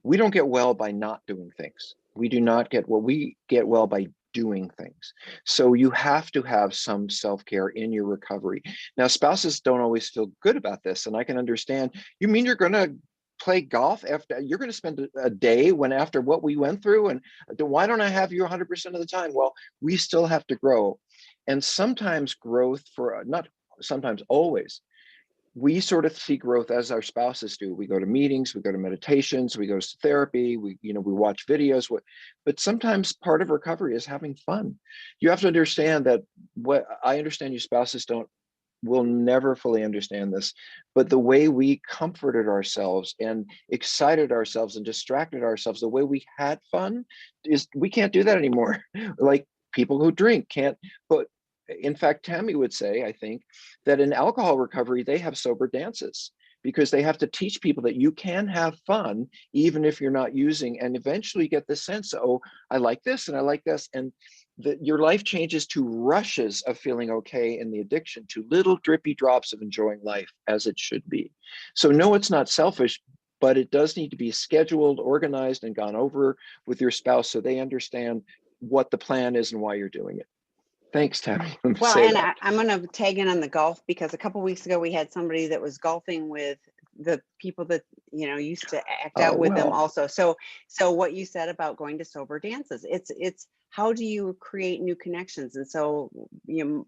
we don't get well by not doing things. We do not get well, we get well by doing things. So you have to have some self-care in your recovery. Now, spouses don't always feel good about this, and I can understand. You mean you're going to play golf after you're going to spend a day when after what we went through, and why don't I have you 100% of the time? Well, we still have to grow. And sometimes growth for not sometimes always we sort of see growth as our spouses do. We go to meetings, we go to meditations, we go to therapy, we watch videos. But sometimes part of recovery is having fun. You have to understand that what I understand you spouses don't will never fully understand this, but the way we comforted ourselves and excited ourselves and distracted ourselves, the way we had fun is we can't do that anymore. Like people who drink can't, but in fact, Tammy would say, I think, that in alcohol recovery, they have sober dances because they have to teach people that you can have fun even if you're not using, and eventually get the sense, oh, I like this and I like this. And that your life changes to rushes of feeling okay in the addiction to little drippy drops of enjoying life as it should be. So no, it's not selfish, but it does need to be scheduled, organized, and gone over with your spouse so they understand what the plan is and why you're doing it. Thanks, Tammy. Well, Say and that. I'm going to tag in on the golf, because a couple weeks ago we had somebody that was golfing with the people that, used to act Oh, out with them well, also. So what you said about going to sober dances, it's how do you create new connections? And so,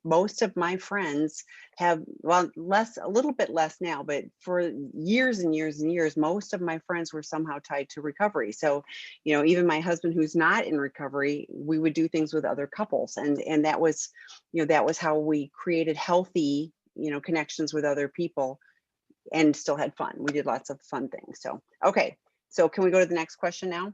most of my friends have, well, a little bit less now, but for years and years and years, most of my friends were somehow tied to recovery. So, even my husband, who's not in recovery, we would do things with other couples, and that was how we created healthy, connections with other people, and still had fun. We did lots of fun things. So, okay. So can we go to the next question now?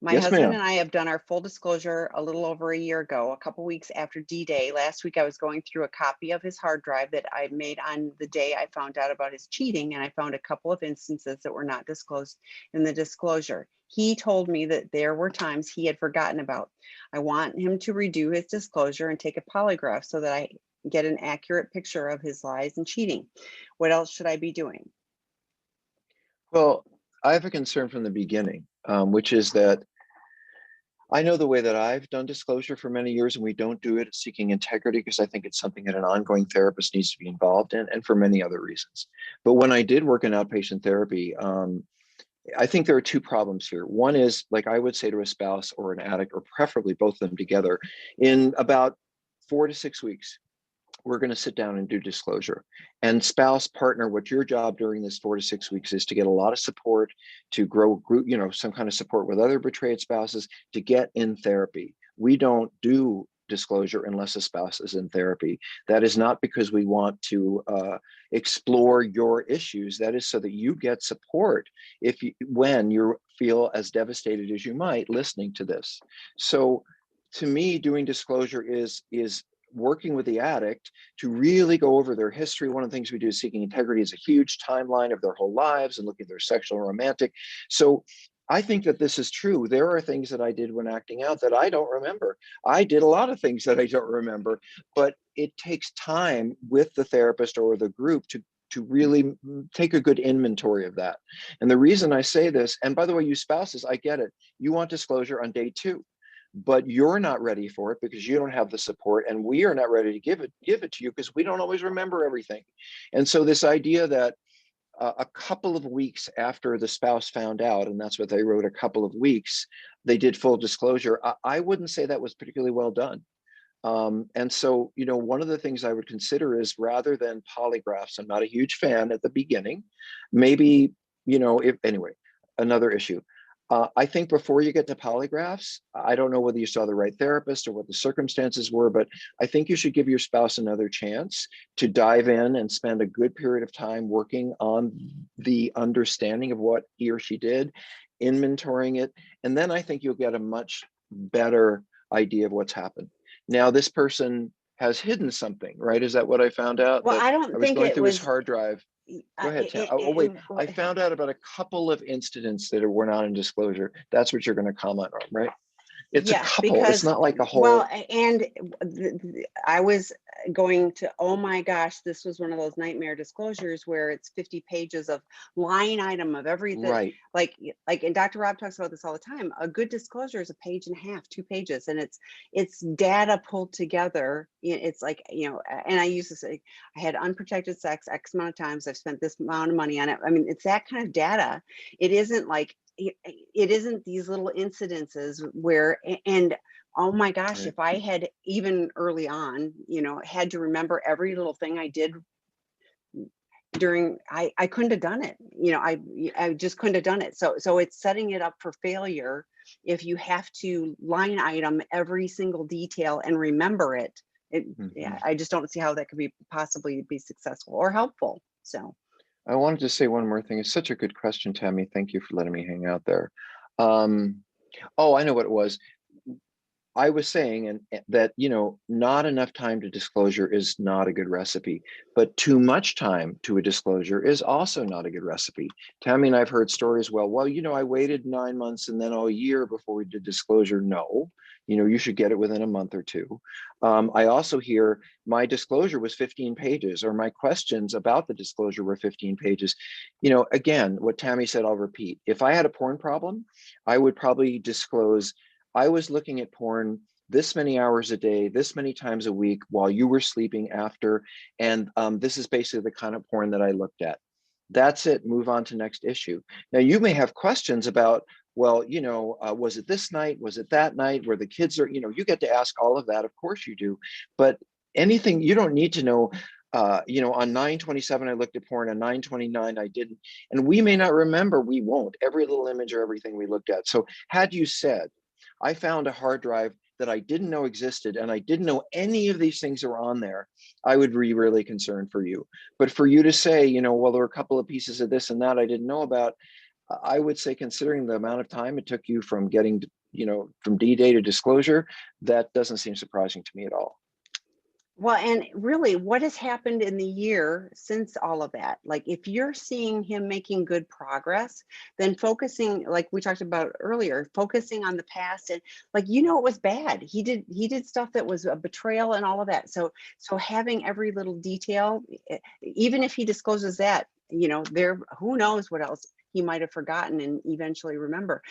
My yes, husband ma'am. and I have done our full disclosure a little over a year ago, a couple weeks after D-Day. Last week, I was going through a copy of his hard drive that I made on the day I found out about his cheating, and I found a couple of instances that were not disclosed in the disclosure. He told me that there were times he had forgotten about. I want him to redo his disclosure and take a polygraph so that I get an accurate picture of his lies and cheating. What else should I be doing? Well, I have a concern from the beginning, which is that I know the way that I've done disclosure for many years, and we don't do it seeking integrity because I think it's something that an ongoing therapist needs to be involved in, and for many other reasons. But when I did work in outpatient therapy, I think there are two problems here. One is, like I would say to a spouse or an addict, or preferably both of them together, in about 4 to 6 weeks, we're going to sit down and do disclosure. And spouse, partner, what your job during this 4 to 6 weeks is to get a lot of support, to grow group, some kind of support with other betrayed spouses, to get in therapy. We don't do disclosure unless a spouse is in therapy. That is not because we want to explore your issues. That is so that you get support when you feel as devastated as you might listening to this. So to me, doing disclosure is working with the addict to really go over their history. One of the things we do is seeking integrity is a huge timeline of their whole lives and looking at their sexual and romantic. So I think that this is true. There are things that I did when acting out that I don't remember. I did a lot of things that I don't remember, but it takes time with the therapist or the group to really take a good inventory of that. And the reason I say this, and by the way, you spouses, I get it. You want disclosure on day 2, but you're not ready for it because you don't have the support, and we are not ready to give it to you because we don't always remember everything. And so this idea that a couple of weeks after the spouse found out, and that's what they wrote, a couple of weeks, they did full disclosure, I wouldn't say that was particularly well done. And so, one of the things I would consider is, rather than polygraphs, I'm not a huge fan at the beginning, maybe, if anyway, another issue. I think before you get to polygraphs, I don't know whether you saw the right therapist or what the circumstances were, but I think you should give your spouse another chance to dive in and spend a good period of time working on the understanding of what he or she did, inventorying it, and then I think you'll get a much better idea of what's happened. Now, this person has hidden something, right? Is that what I found out? Well, That I I don't was think going it through his was. hard drive. Go ahead, Tam. Oh, wait. I found out about a couple of incidents that were not in disclosure. That's what you're going to comment on, right? It's a Yes, couple. It's because, not like a well, whole. and I was going to, oh my gosh, this was one of those nightmare disclosures where it's 50 pages of line item of everything. Right. And Dr. Rob talks about this all the time. A good disclosure is a page and a half, 2 pages, and it's data pulled together. It's like, and I use this, I had unprotected sex X amount of times. I've spent this amount of money on it. I mean, it's that kind of data. It isn't like, it isn't these little incidences where, and oh my gosh, Right. if I had, even early on, had to remember every little thing I did during, I couldn't have done it. I just couldn't have done it. So it's setting it up for failure if you have to line item every single detail and remember it. Mm-hmm. I just don't see how that could be possibly be successful or helpful. So. I wanted to say one more thing. It's such a good question, Tammy. Thank you for letting me hang out there. Um, oh, I know what it was. I was saying that, not enough time to disclosure is not a good recipe, but too much time to a disclosure is also not a good recipe. Tammy and I've heard stories, well, I waited 9 months and then a year before we did disclosure. No, you should get it within a month or two. I also hear my disclosure was 15 pages, or my questions about the disclosure were 15 pages. Again, what Tammy said, I'll repeat. If I had a porn problem, I would probably disclose I was looking at porn this many hours a day, this many times a week while you were sleeping after. And this is basically the kind of porn that I looked at. That's it. Move on to next issue. Now, you may have questions about, well, was it this night? Was it that night where the kids are, you get to ask all of that. Of course you do. But anything, you don't need to know, on 9/27, I looked at porn, on 9/29, I didn't. And we may not remember, we won't, every little image or everything we looked at. So had you said, I found a hard drive that I didn't know existed, and I didn't know any of these things are on there, I would be really concerned for you. But for you to say, well, there were a couple of pieces of this and that I didn't know about, I would say, considering the amount of time it took you from getting, from D-Day to disclosure, that doesn't seem surprising to me at all. Well, and really, what has happened in the year since all of that? Like, if you're seeing him making good progress, then focusing, like we talked about earlier, focusing on the past, and like, it was bad. He did stuff that was a betrayal and all of that. So having every little detail, even if he discloses that, who knows what else he might have forgotten and eventually remember.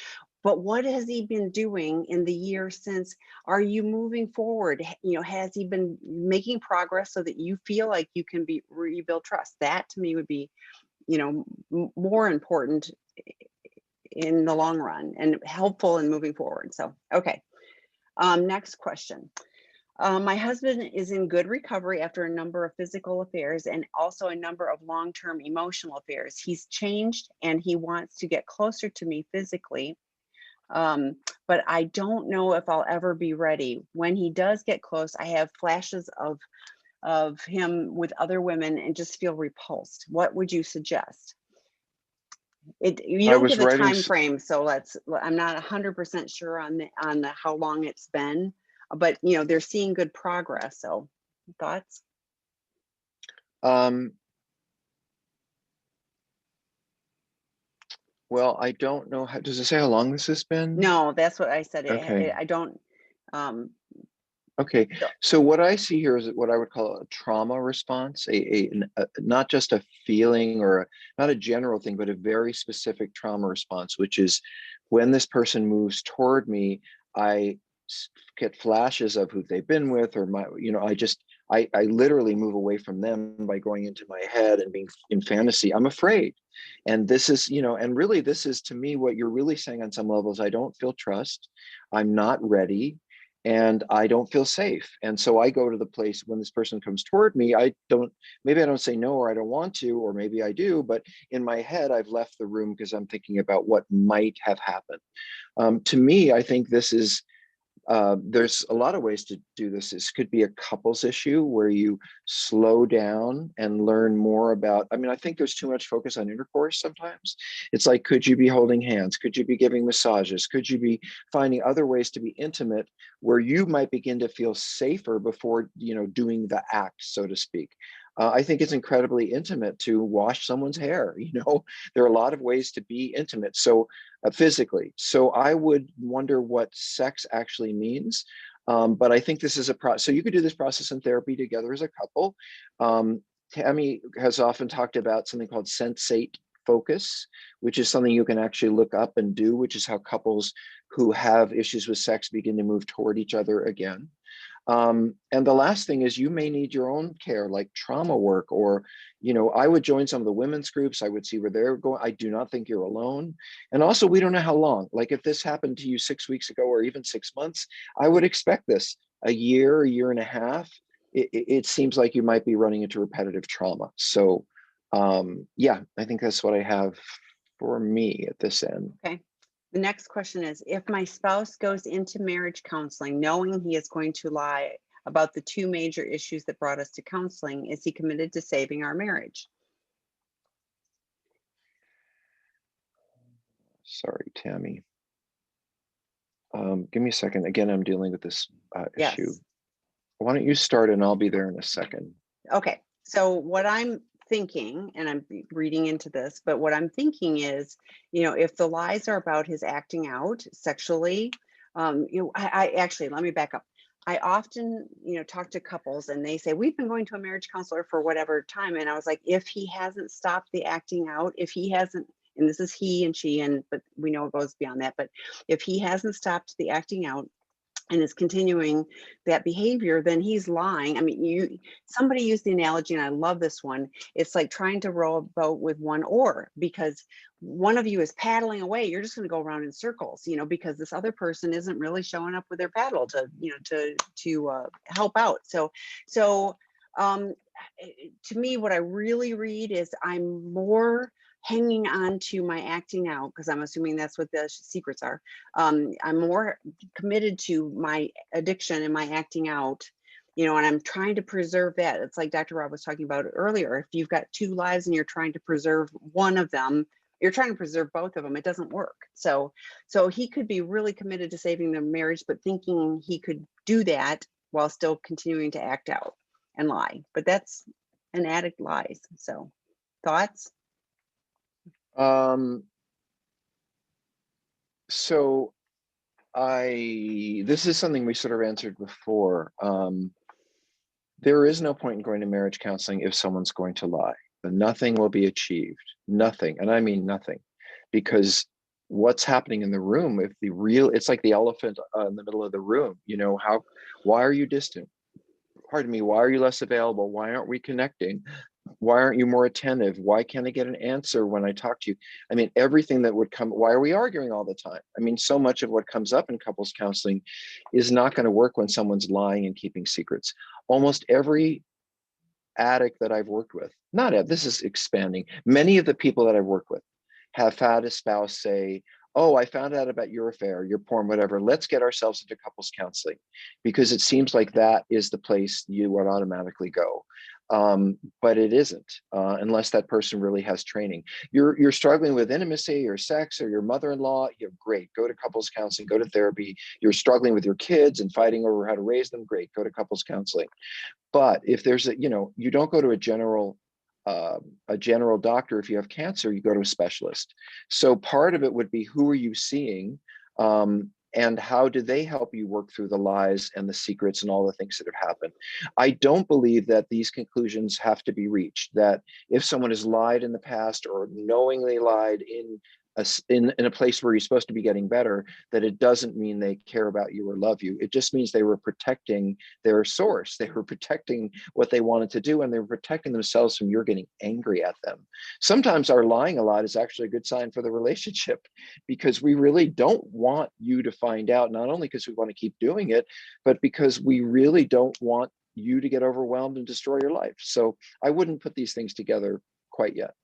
But what has he been doing in the year since? Are you moving forward? Has he been making progress so that you feel like you can rebuild trust? That to me would be, more important in the long run and helpful in moving forward. So, okay. Next question. My husband is in good recovery after a number of physical affairs and also a number of long-term emotional affairs. He's changed and he wants to get closer to me physically. But I don't know if I'll ever be ready. When he does get close, I have flashes of him with other women and just feel repulsed. What would you suggest? You I don't was give a writing, time frame, so I'm not 100% sure on the how long it's been, but they're seeing good progress. So thoughts? um, well, I don't know how, does it say how long this has been? No, that's what I said. Okay. I don't. Um, Okay, so- so what I see here is what I would call a trauma response, not just a feeling or not a general thing, but a very specific trauma response, which is when this person moves toward me, I get flashes of who they've been with, or I literally move away from them by going into my head and being in fantasy. I'm afraid. And this is, and really this is to me what you're really saying on some levels. I don't feel trust. I'm not ready and I don't feel safe. And so I go to the place when this person comes toward me, maybe I don't say no, or I don't want to, or maybe I do, but in my head, I've left the room because I'm thinking about what might have happened. To me, I think this is there's a lot of ways to do this. This could be a couples issue where you slow down and learn more about. I think there's too much focus on intercourse sometimes. It's like, could you be holding hands? Could you be giving massages? Could you be finding other ways to be intimate where you might begin to feel safer before, doing the act, so to speak? I think it's incredibly intimate to wash someone's hair. There are a lot of ways to be intimate. So physically. So I would wonder what sex actually means. But I think this is a process. So you could do this process in therapy together as a couple. Tammy has often talked about something called sensate focus, which is something you can actually look up and do, which is how couples who have issues with sex begin to move toward each other again. And the last thing is you may need your own care, like trauma work, or, I would join some of the women's groups. I would see where they're going. I do not think you're alone. And also, we don't know how long. Like if this happened to you 6 weeks ago, or even 6 months, I would expect this a year and a half. It seems like you might be running into repetitive trauma. So yeah, I think that's what I have for me at this end. Okay. The next question is, if my spouse goes into marriage counseling knowing he is going to lie about the two major issues that brought us to counseling, is he committed to saving our marriage? Sorry, Tammy. Give me a second. Again, I'm dealing with this issue. Yes. Why don't you start and I'll be there in a second. Okay. So what I'm thinking, and I'm reading into this, but what I'm thinking is, if the lies are about his acting out sexually, I actually, let me back up. I often, talk to couples and they say, we've been going to a marriage counselor for whatever time. And I was like, if he hasn't stopped the acting out, if he hasn't, and this is he and she, but we know it goes beyond that, but if he hasn't stopped the acting out, and is continuing that behavior, then he's lying. I mean, somebody used the analogy, and I love this one. It's like trying to row a boat with one oar, because one of you is paddling away. You're just going to go around in circles, because this other person isn't really showing up with their paddle to, help out. So, um, to me, what I really read is I'm more hanging on to my acting out, because I'm assuming that's what the secrets are. I'm more committed to my addiction and my acting out, and I'm trying to preserve that. It's like Dr. Rob was talking about earlier. If you've got two lives and you're trying to preserve one of them, you're trying to preserve both of them. It doesn't work. So he could be really committed to saving the marriage, but thinking he could do that while still continuing to act out and lie. But that's an addict lies. So thoughts? Um, so this is something we sort of answered before. There is no point in going to marriage counseling if someone's going to lie. Nothing will be achieved. Nothing. And I mean nothing. Because what's happening in the room, it's like the elephant in the middle of the room, why are you distant? Pardon me, why are you less available? Why aren't we connecting? Why aren't you more attentive? Why can't I get an answer when I talk to you? I mean, everything that would come, why are we arguing all the time? I mean, so much of what comes up in couples counseling is not going to work when someone's lying and keeping secrets. Almost every addict that I've worked with, this is expanding. Many of the people that I've worked with have had a spouse say, oh, I found out about your affair, your porn, whatever. Let's get ourselves into couples counseling, because it seems like that is the place you would automatically go. But it isn't, unless that person really has training. You're struggling with intimacy or sex or your mother-in-law, great, go to couples counseling, go to therapy. You're struggling with your kids and fighting over how to raise them, great, go to couples counseling. But if there's you don't go to a general doctor. If you have cancer, you go to a specialist. So part of it would be, who are you seeing? And how do they help you work through the lies and the secrets and all the things that have happened? I don't believe that these conclusions have to be reached, that if someone has lied in the past or knowingly lied in a place where you're supposed to be getting better, that it doesn't mean they care about you or love you. It just means they were protecting their source. They were protecting what they wanted to do, and they were protecting themselves from your getting angry at them. Sometimes our lying a lot is actually a good sign for the relationship, because we really don't want you to find out, not only because we want to keep doing it, but because we really don't want you to get overwhelmed and destroy your life. So I wouldn't put these things together quite yet.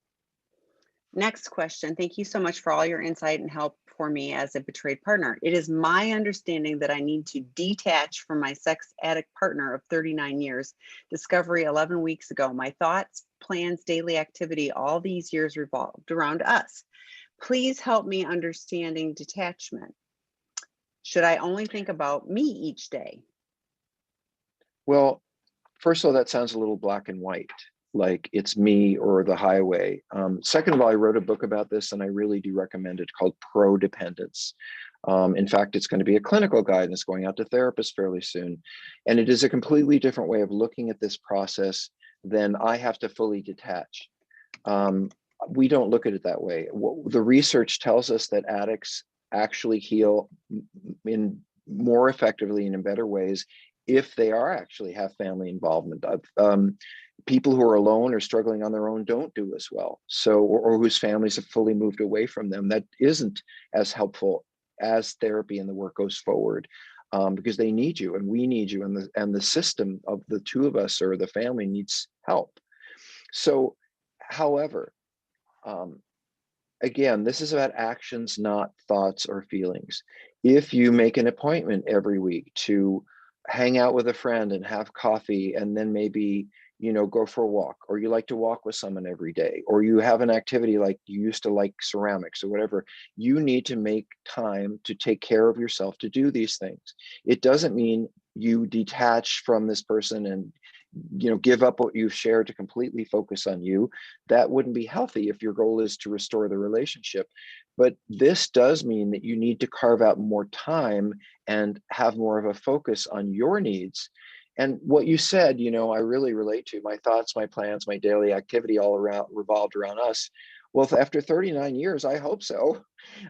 Next question. Thank you so much for all your insight and help for me as a betrayed partner. It is my understanding that I need to detach from my sex addict partner of 39 years. Discovery 11 weeks ago. My thoughts, plans, daily activity, all these years revolved around us. Please help me understanding detachment. Should I only think about me each day? Well, first of all, that sounds a little black and white, like it's me or the highway. Second of all, I wrote a book about this, and I really do recommend it, called Pro Dependence. In fact, it's going to be a clinical guide, and it's going out to therapists fairly soon. And it is a completely different way of looking at this process than I have to fully detach. We don't look at it that way. The research tells us that addicts actually heal in more effectively and in better ways if they are actually have family involvement. People who are alone or struggling on their own don't do as well. So, or whose families have fully moved away from them, that isn't as helpful as therapy and the work goes forward, because they need you and we need you, and the system of the two of us or the family needs help. So, however, again, this is about actions, not thoughts or feelings. If you make an appointment every week to hang out with a friend and have coffee, and then maybe, go for a walk, or you like to walk with someone every day, or you have an activity like you used to like ceramics or whatever, you need to make time to take care of yourself to do these things. It doesn't mean you detach from this person and give up what you've shared to completely focus on you. That wouldn't be healthy if your goal is to restore the relationship. But this does mean that you need to carve out more time and have more of a focus on your needs. And what you said, I really relate to. My thoughts, my plans, my daily activity all around revolved around us. Well, after 39 years, I hope so.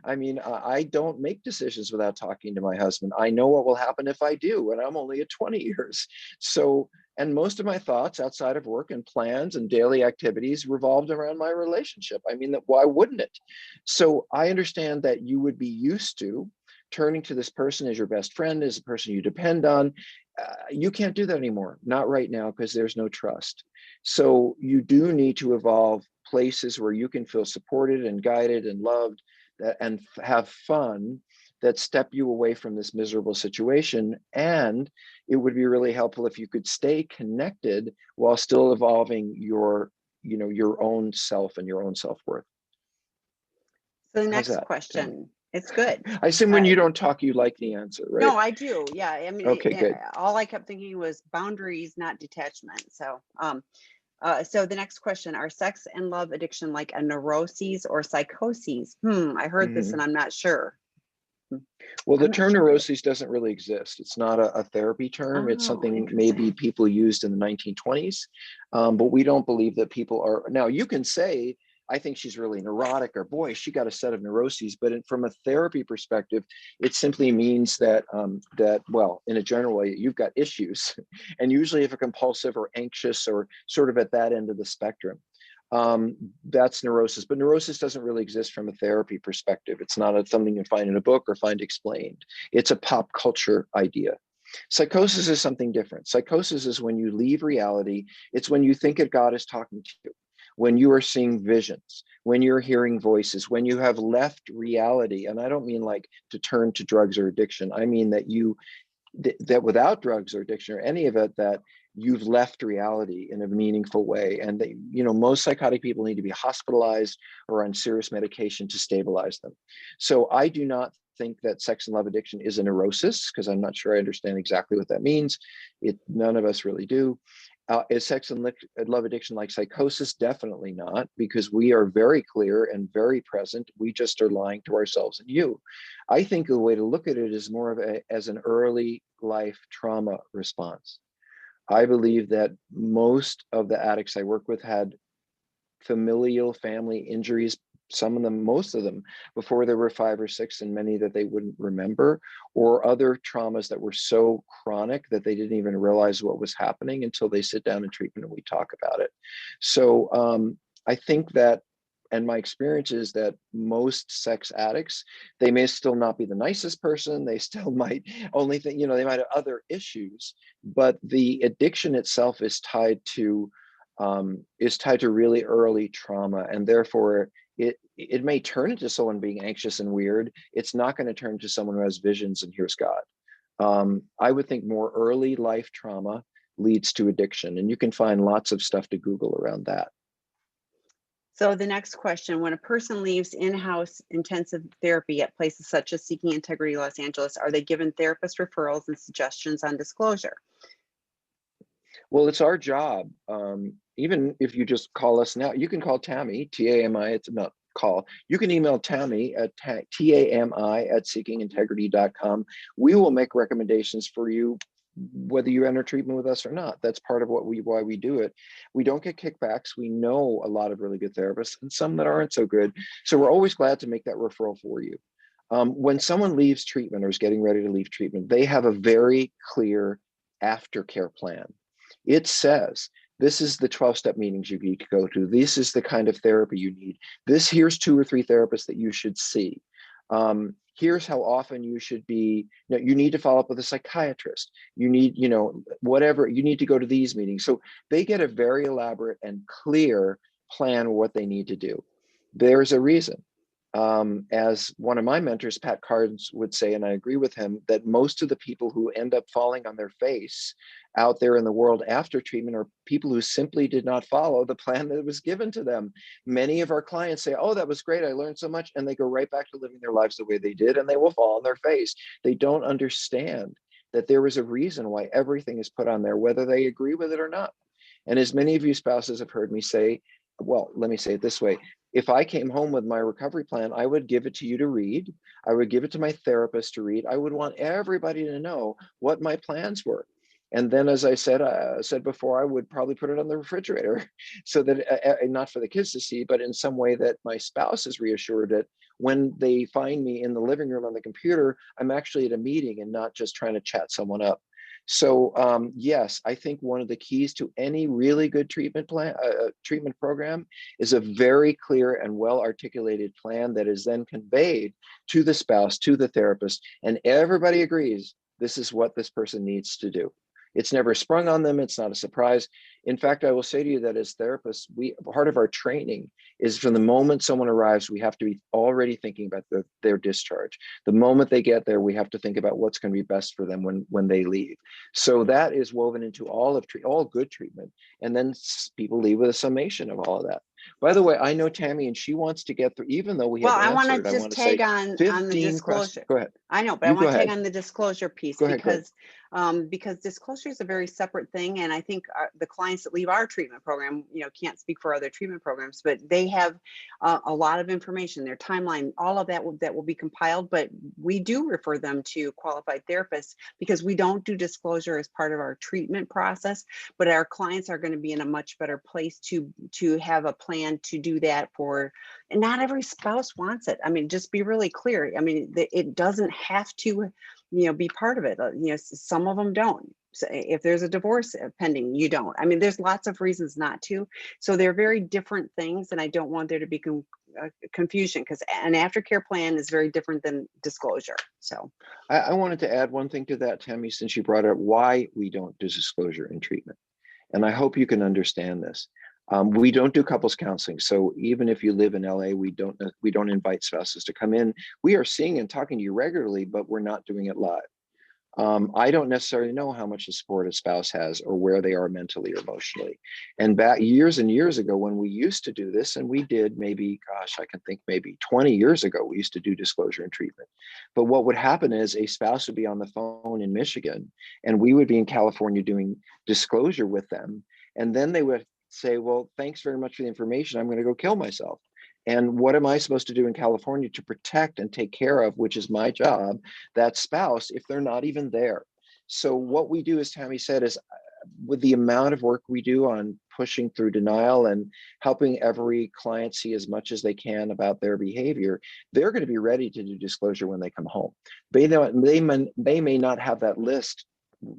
I mean, I don't make decisions without talking to my husband. I know what will happen if I do, and I'm only at 20 years. So, and most of my thoughts outside of work and plans and daily activities revolved around my relationship. I mean, that why wouldn't it? So I understand that you would be used to turning to this person as your best friend, as a person you depend on. You can't do that anymore, not right now, because there's no trust. So you do need to evolve places where you can feel supported and guided and loved, and have fun, that step you away from this miserable situation. And it would be really helpful if you could stay connected while still evolving your, your own self and your own self-worth. So the How's next that, Tammy? question, it's good. I assume when Uh, you don't talk, you like the answer, right? no, I do. Yeah. I mean, Okay, good. all I kept thinking was boundaries, not detachment. So, so the next question, are sex and love addiction like a neuroses or psychoses? I heard this Mhm. and I'm not sure. Hmm, Well, the I'm not term sure either. neuroses doesn't really exist. It's not a therapy term. It's Oh, something maybe interesting. people used in the 1920s, but we don't believe that people are. Now, you can say, I think she's really neurotic, or boy, she got a set of neuroses. But from a therapy perspective, it simply means that, well, in a general way, you've got issues. And usually if a compulsive or anxious or sort of at that end of the spectrum, um, that's neurosis. But neurosis doesn't really exist from a therapy perspective. It's not something you can find in a book or find explained. It's a pop culture idea. Psychosis is something different. Psychosis is when you leave reality. It's when you think that God is talking to you, when you are seeing visions, when you're hearing voices, when you have left reality. And I don't mean like to turn to drugs or addiction. I mean that that without drugs or addiction or any of it, that you've left reality in a meaningful way. And that, most psychotic people need to be hospitalized or on serious medication to stabilize them. So I do not think that sex and love addiction is a neurosis, because I'm not sure I understand exactly what that means. None of us really do. Is sex and love addiction like psychosis? Definitely not, because we are very clear and very present. We just are lying to ourselves and you. I think the way to look at it is more of as an early life trauma response. I believe that most of the addicts I work with had familial family injuries, some of them, most of them, before they were 5 or 6, and many that they wouldn't remember, or other traumas that were so chronic that they didn't even realize what was happening until they sit down in treatment and we talk about it. So I think that, and my experience is that most sex addicts, they may still not be the nicest person. They still might only think, they might have other issues, but the addiction itself is tied to really early trauma, and therefore it may turn into someone being anxious and weird. It's not going to turn to someone who has visions and hears God. I would think more early life trauma leads to addiction, and you can find lots of stuff to Google around that. So the next question, when a person leaves in-house intensive therapy at places such as Seeking Integrity Los Angeles, are they given therapist referrals and suggestions on disclosure? Well, it's our job. Even if you just call us now, you can call Tammy, T-A-M-I, it's not call. You can email Tammy at T-A-M-I at seekingintegrity.com. We will make recommendations for you, whether you enter treatment with us or not. That's part of why we do it. We don't get kickbacks. We know a lot of really good therapists and some that aren't so good. So we're always glad to make that referral for you. When someone leaves treatment or is getting ready to leave treatment, they have a very clear aftercare plan. It says, this is the 12-step meetings you need to go to. This is the kind of therapy you need. Here's 2 or 3 therapists that you should see. Here's how often you should be, you need to follow up with a psychiatrist. You need, whatever, you need to go to these meetings. So they get a very elaborate and clear plan of what they need to do. There's a reason. As one of my mentors, Pat Carnes, would say, and I agree with him, that most of the people who end up falling on their face out there in the world after treatment are people who simply did not follow the plan that was given to them. Many of our clients say, oh, that was great, I learned so much, and they go right back to living their lives the way they did, and they will fall on their face. They don't understand that there is a reason why everything is put on there, whether they agree with it or not. And as many of you spouses have heard me say, well, let me say it this way. If I came home with my recovery plan, I would give it to you to read. I would give it to my therapist to read. I would want everybody to know what my plans were. And then, as I said before, I would probably put it on the refrigerator so that not for the kids to see, but in some way that my spouse is reassured that when they find me in the living room on the computer, I'm actually at a meeting and not just trying to chat someone up. So yes, I think one of the keys to any really good treatment plan, treatment program, is a very clear and well articulated plan that is then conveyed to the spouse, to the therapist, and everybody agrees this is what this person needs to do. It's never sprung on them. It's not a surprise. In fact, I will say to you that as therapists, part of our training is from the moment someone arrives, we have to be already thinking about their discharge. The moment they get there, we have to think about what's going to be best for them when they leave. So that is woven into all good treatment. And then people leave with a summation of all of that. By the way, I know Tammy, and she wants to get through, even though we Well, have I want to answered, I just want to tag say on the 15 questions. disclosure. Go ahead. I know, but I You go want to tag ahead. on the disclosure piece Go ahead. Go ahead. because disclosure is a very separate thing, and I think the clients that leave our treatment program, can't speak for other treatment programs, but they have a lot of information, their timeline, all of that will be compiled. But we do refer them to qualified therapists because we don't do disclosure as part of our treatment process. But our clients are going to be in a much better place to have a plan to do that for. And not every spouse wants it. I mean, just be really clear. I mean, it doesn't have to, be part of it. Some of them don't. So if there's a divorce pending, you don't. I mean, there's lots of reasons not to. So they're very different things, and I don't want there to be confusion, because an aftercare plan is very different than disclosure. So I wanted to add one thing to that, Tammy, since you brought up why we don't do disclosure in treatment. And I hope you can understand this. We don't do couples counseling. So even if you live in LA, we don't invite spouses to come in. We are seeing and talking to you regularly, but we're not doing it live. I don't necessarily know how much support a spouse has or where they are mentally or emotionally. And back years and years ago, when we used to do this, and we did maybe, gosh, I can think maybe 20 years ago, we used to do disclosure and treatment. But what would happen is a spouse would be on the phone in Michigan, and we would be in California doing disclosure with them. And then they would say, well, thanks very much for the information. I'm going to go kill myself. And what am I supposed to do in California to protect and take care of, which is my job, that spouse, if they're not even there? So what we do, as Tammy said, is with the amount of work we do on pushing through denial and helping every client see as much as they can about their behavior, they're going to be ready to do disclosure when they come home. They may not have that list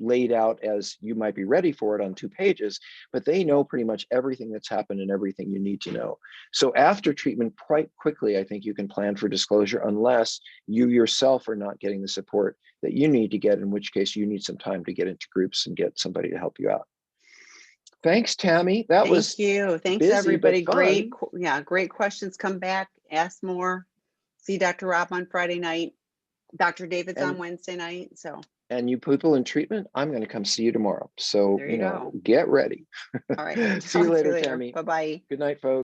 laid out as you might be ready for it on 2 pages, but they know pretty much everything that's happened and everything you need to know. So after treatment, quite quickly, I think you can plan for disclosure, unless you yourself are not getting the support that you need to get, in which case you need some time to get into groups and get somebody to help you out. Thanks, Tammy. That thank was you. Thanks, busy but everybody. Great. fun. Yeah, great questions. Come back, ask more. See Dr. Rob on Friday night. Dr. David's on And Wednesday night. So you people in treatment, I'm going to come see you tomorrow. So, there you go. get ready. All right. See you Talk to you later, later. Tammy. Bye-bye. Good night, folks.